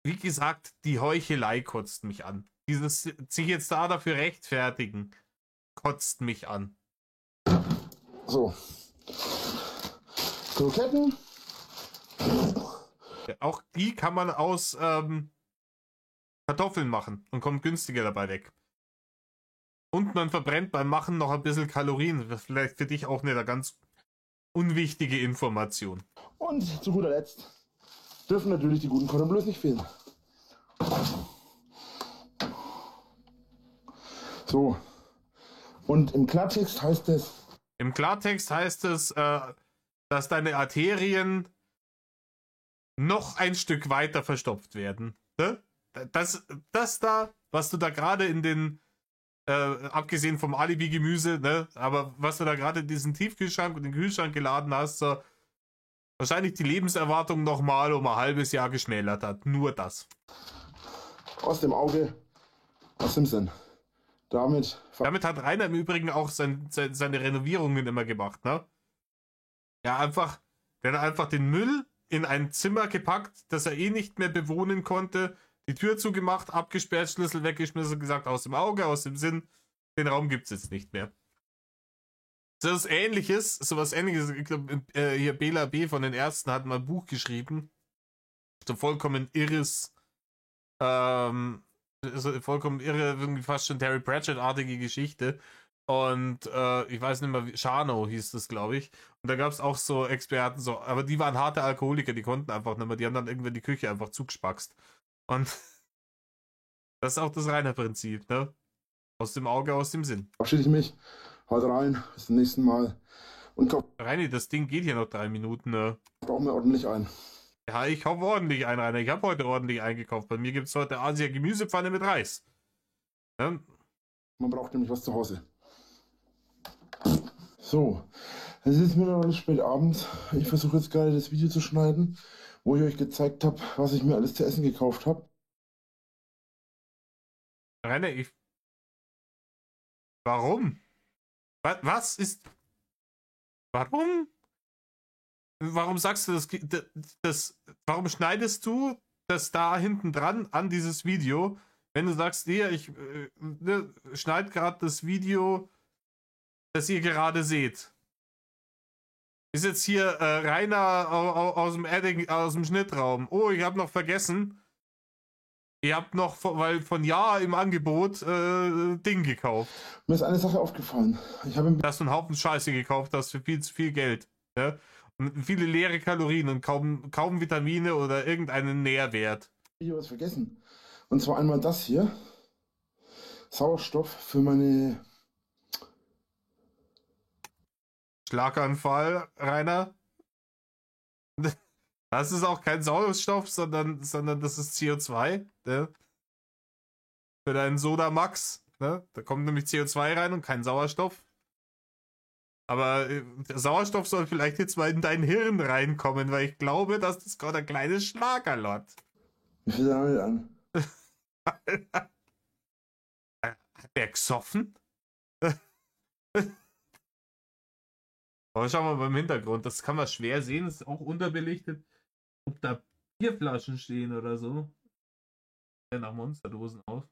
Wie gesagt, die Heuchelei kotzt mich an. Dieses sich jetzt dafür rechtfertigen, kotzt mich an. So. Kroketten. Ja, auch die kann man aus Kartoffeln machen und kommt günstiger dabei weg. Und man verbrennt beim Machen noch ein bisschen Kalorien. Das ist vielleicht für dich auch eine ganz unwichtige Information. Und zu guter Letzt dürfen natürlich die guten Cordon Bleus nicht fehlen. So. Und im Klartext heißt es... Im Klartext heißt es, dass deine Arterien noch ein Stück weiter verstopft werden. Ne? Das da, was du da gerade in den, abgesehen vom Alibi-Gemüse, ne, aber was du da gerade in diesen Tiefkühlschrank und den Kühlschrank geladen hast, so, wahrscheinlich die Lebenserwartung nochmal um ein halbes Jahr geschmälert hat. Nur das. Aus dem Auge, aus dem Sinn. Damit hat Rainer im Übrigen auch seine Renovierungen immer gemacht, ne? Ja, der hat einfach den Müll in ein Zimmer gepackt, das er eh nicht mehr bewohnen konnte, die Tür zugemacht, abgesperrt, Schlüssel weggeschmissen, gesagt, aus dem Auge, aus dem Sinn, den Raum gibt's jetzt nicht mehr. Sowas ähnliches, ich glaube, hier Bela B. von den Ärzten hat mal ein Buch geschrieben, so vollkommen irres, vollkommen irre, irgendwie fast schon Terry Pratchett-artige Geschichte. Und ich weiß nicht mehr, Shano hieß das, glaube ich. Und da gab es auch so Experten, so, aber die waren harte Alkoholiker, die konnten einfach nicht mehr, die haben dann irgendwann die Küche einfach zugespackst. Und das ist auch das reine Prinzip, ne? Aus dem Auge, aus dem Sinn. verabschiede ich mich. Haut rein, bis zum nächsten Mal. Und Reini, das Ding geht hier noch 3 Minuten, ne? brauchen wir ordentlich ein. Ja, ich kaufe ordentlich ein, Rainer. Ich habe heute ordentlich eingekauft. Bei mir gibt es heute Asia Gemüsepfanne mit Reis. Ja? Man braucht nämlich was zu Hause. So, es ist mittlerweile spät abends. Ich versuche jetzt gerade das Video zu schneiden, wo ich euch gezeigt habe, was ich mir alles zu essen gekauft habe. Rainer, warum? Was ist... Warum? Warum sagst du warum schneidest du das da hinten dran an dieses Video, wenn du sagst, hier, ich schneide gerade das Video, das ihr gerade seht. Ist jetzt hier Rainer aus dem Schnittraum. Oh, ich habe noch vergessen. Ihr habt noch, weil von Ja im Angebot Ding gekauft. Mir ist eine Sache aufgefallen. Ich habe Dass du einen Haufen Scheiße gekauft hast für viel zu viel Geld. Ja? Und viele leere Kalorien und kaum Vitamine oder irgendeinen Nährwert. Video was vergessen. Und zwar einmal das hier. Sauerstoff für meine... Schlaganfall, Rainer. Das ist auch kein Sauerstoff, sondern das ist CO2. Ne? Für deinen Soda Max. Ne? Da kommt nämlich CO2 rein und kein Sauerstoff. Aber der Sauerstoff soll vielleicht jetzt mal in dein Hirn reinkommen, weil ich glaube, dass das gerade ein kleines Schlagerlot. Wie viel damit an? Alter. Hat der gesoffen? Aber schauen wir mal im Hintergrund. Das kann man schwer sehen. Das ist auch unterbelichtet. Ob da Bierflaschen stehen oder so. Ja, nach Monsterdosen aus.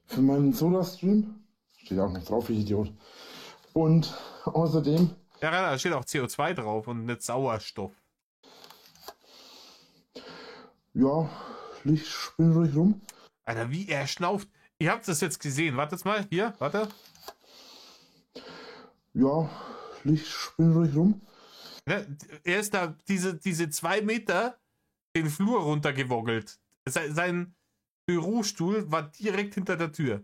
Für meinen Soda-Stream. Steht auch noch drauf, wie Idiot. Und außerdem. Ja, da steht auch CO2 drauf und nicht Sauerstoff. Ja, Licht spinnt ruhig rum. Alter, wie er schnauft. Ihr habt das jetzt gesehen. Wartet mal. Hier, warte. Ja, Licht spinnt ruhig rum. Ne, er ist da diese 2 Meter den Flur runtergewoggelt. Sein Bürostuhl war direkt hinter der Tür.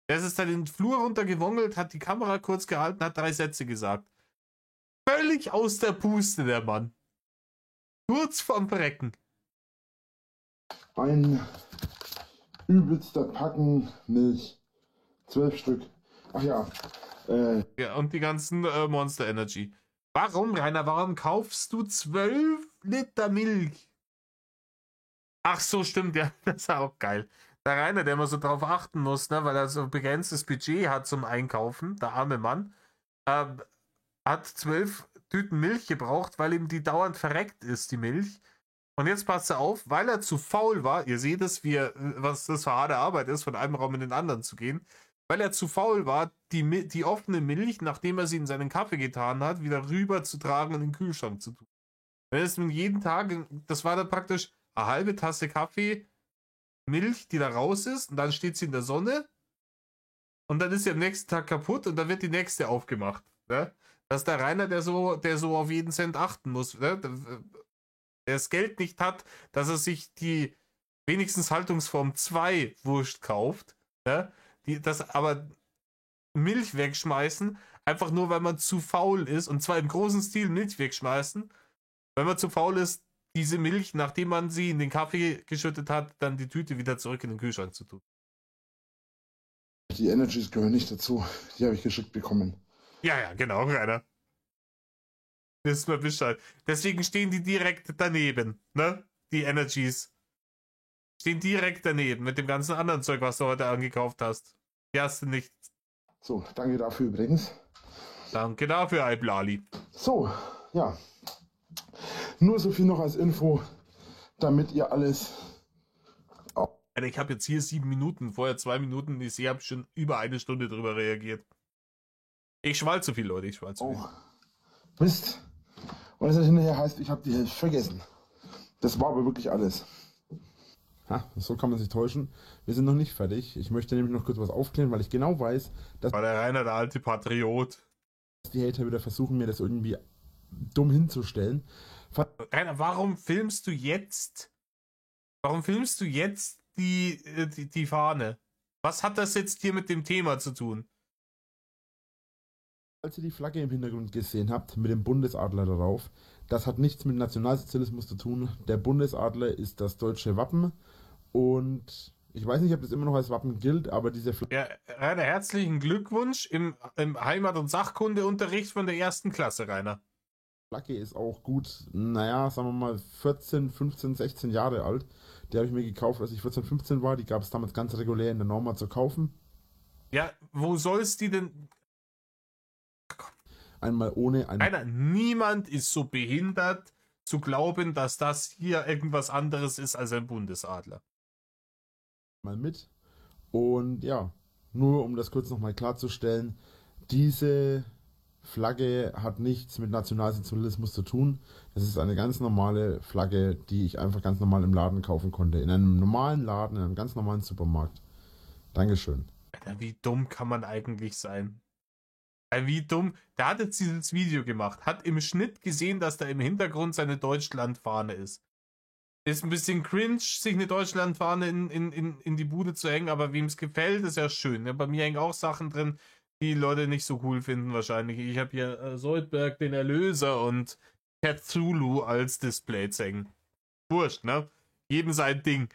Er ist da den Flur runtergewongelt, hat die Kamera kurz gehalten, hat 3 Sätze gesagt. Völlig aus der Puste, der Mann. Kurz vorm Verrecken. Ein übelster Packen Milch. 12 Stück. Ach ja. Ja, und die ganzen Monster Energy. Warum, Rainer, warum kaufst du 12 Liter Milch? Ach so, stimmt, ja, das ist auch geil. Der Rainer, der immer so drauf achten muss, ne, weil er so ein begrenztes Budget hat zum Einkaufen, der arme Mann, hat 12 Tüten Milch gebraucht, weil ihm die dauernd verreckt ist, die Milch. Und jetzt passt er auf, weil er zu faul war, ihr seht es, was das für harte Arbeit ist, von einem Raum in den anderen zu gehen, weil er zu faul war, die offene Milch, nachdem er sie in seinen Kaffee getan hat, wieder rüber zu tragen und in den Kühlschrank zu tun. Wenn es nun jeden Tag, das war dann praktisch eine halbe Tasse Kaffee, Milch, die da raus ist, und dann steht sie in der Sonne und dann ist sie am nächsten Tag kaputt und dann wird die nächste aufgemacht. Ne? Das ist der Rainer, der so auf jeden Cent achten muss. Ne? Der das Geld nicht hat, dass er sich die wenigstens Haltungsform 2 Wurst kauft. Ne? Das aber Milch wegschmeißen, einfach nur, weil man zu faul ist, und zwar im großen Stil Milch wegschmeißen, weil man zu faul ist, diese Milch, nachdem man sie in den Kaffee geschüttet hat, dann die Tüte wieder zurück in den Kühlschrank zu tun. Die Energies gehören nicht dazu. Die habe ich geschickt bekommen. Ja, genau, Rainer. Wissen wir Bescheid. Deswegen stehen die direkt daneben, ne? Die Energies. Stehen direkt daneben mit dem ganzen anderen Zeug, was du heute angekauft hast. Die hast du nicht. So, danke dafür übrigens. Danke dafür, Iblali. So, ja. Nur so viel noch als Info, damit ihr alles. Alter, ich habe jetzt hier 7 Minuten, vorher 2 Minuten. Ich habe schon über 1 Stunde drüber reagiert. Ich schwall zu viel, Leute, ich schwall zu viel. Oh, Mist. Und es hinterher heißt, ich habe die Hälfte vergessen. Das war aber wirklich alles. Ha, so kann man sich täuschen. Wir sind noch nicht fertig. Ich möchte nämlich noch kurz was aufklären, weil ich genau weiß, dass War der Rainer der alte Patriot. die Hater wieder versuchen, mir das irgendwie dumm hinzustellen. Rainer, warum filmst du jetzt die Fahne? Was hat das jetzt hier mit dem Thema zu tun? Als ihr die Flagge im Hintergrund gesehen habt, mit dem Bundesadler darauf, das hat nichts mit Nationalsozialismus zu tun. Der Bundesadler ist das deutsche Wappen und ich weiß nicht, ob das immer noch als Wappen gilt, aber diese Flagge... Ja, Rainer, herzlichen Glückwunsch im Heimat- und Sachkundeunterricht von der 1. Klasse, Rainer. Flagge ist auch gut, naja, sagen wir mal 14, 15, 16 Jahre alt. Die habe ich mir gekauft, als ich 14, 15 war. Die gab es damals ganz regulär in der Norma zu kaufen. Ja, wo soll's die denn... Einmal ohne, einmal... Rainer, niemand ist so behindert zu glauben, dass das hier irgendwas anderes ist als ein Bundesadler. mal mit. Und ja, nur um das kurz nochmal klarzustellen, diese Flagge hat nichts mit Nationalsozialismus zu tun. Das ist eine ganz normale Flagge, die ich einfach ganz normal im Laden kaufen konnte. In einem normalen Laden, in einem ganz normalen Supermarkt. Dankeschön. Alter, wie dumm kann man eigentlich sein? Wie dumm. Der hat jetzt dieses Video gemacht, hat im Schnitt gesehen, dass da im Hintergrund seine Deutschlandfahne ist. Ist ein bisschen cringe, sich eine Deutschlandfahne in die Bude zu hängen, aber wem es gefällt, ist ja schön. Ja, bei mir hängen auch Sachen drin, die Leute nicht so cool finden wahrscheinlich. Ich habe hier Soldberg, den Erlöser und Cthulhu als Displays hängen. Wurscht, ne? Jedem sein Ding.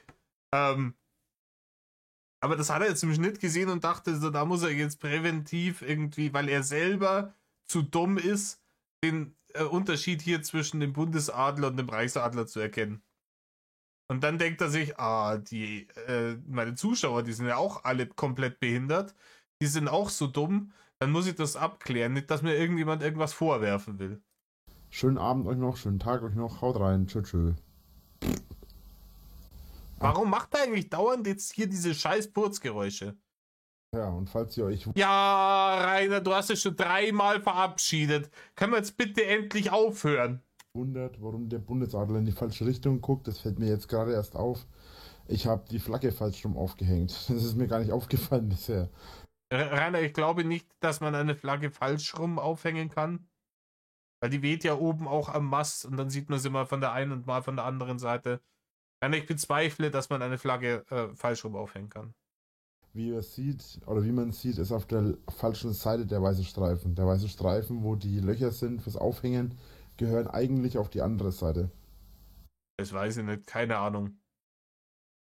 Aber das hat er jetzt im Schnitt gesehen und dachte, so, da muss er jetzt präventiv irgendwie, weil er selber zu dumm ist, den Unterschied hier zwischen dem Bundesadler und dem Reichsadler zu erkennen. Und dann denkt er sich, meine Zuschauer, die sind ja auch alle komplett behindert, die sind auch so dumm, dann muss ich das abklären, nicht, dass mir irgendjemand irgendwas vorwerfen will. Schönen Abend euch noch, schönen Tag euch noch, haut rein, tschö. Warum macht er eigentlich dauernd jetzt hier diese scheiß Purzgeräusche? Ja, und falls ihr euch Ja, Rainer, du hast es schon 3-mal verabschiedet. Können wir jetzt bitte endlich aufhören? wundert, warum der Bundesadler in die falsche Richtung guckt, das fällt mir jetzt gerade erst auf. Ich habe die Flagge falsch rum aufgehängt. Das ist mir gar nicht aufgefallen bisher. Rainer, ich glaube nicht, dass man eine Flagge falsch rum aufhängen kann. Weil die weht ja oben auch am Mast und dann sieht man sie mal von der einen und mal von der anderen Seite. Rainer, ich bezweifle, dass man eine Flagge falsch rum aufhängen kann. Wie man sieht, ist auf der falschen Seite der weiße Streifen. Der weiße Streifen, wo die Löcher sind fürs Aufhängen, gehören eigentlich auf die andere Seite. Das weiß ich nicht, keine Ahnung.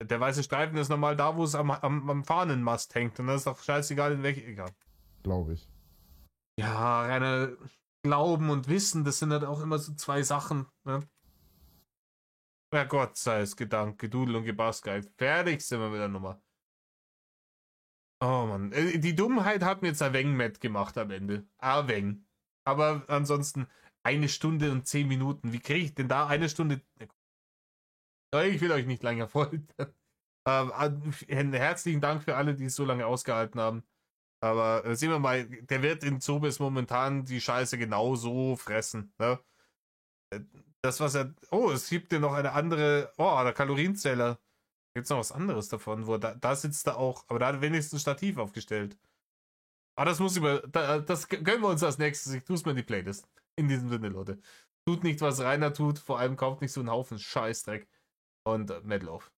Der weiße Streifen ist normal da, wo es am Fahnenmast hängt. Und das ist doch scheißegal, in welche. Egal. Glaube ich. Ja, Rainer, Glauben und Wissen, das sind halt auch immer so zwei Sachen. Ne? Ja, Gott sei es gedankt, Gedudel und Gebaskei. Fertig sind wir mit der Nummer. Oh Mann, die Dummheit hat mir jetzt ein wenig matt gemacht am Ende. Ein wenig. Aber ansonsten 1 Stunde und 10 Minuten. Wie kriege ich denn da 1 Stunde? Ich will euch nicht länger foltern. Herzlichen Dank für alle, die es so lange ausgehalten haben. Aber sehen wir mal, der wird in Zobis momentan die Scheiße genauso fressen. Ne? Das, was er. Oh, es gibt ja noch eine andere. Oh, der Kalorienzähler. Gibt es noch was anderes davon? Da sitzt er auch. Aber da hat er wenigstens ein Stativ aufgestellt. Das muss das gönnen wir uns als nächstes. Ich tue es mir in die Playlist. In diesem Sinne, Leute. Tut nicht, was Rainer tut. Vor allem kauft nicht so einen Haufen Scheißdreck. Und Metal auf.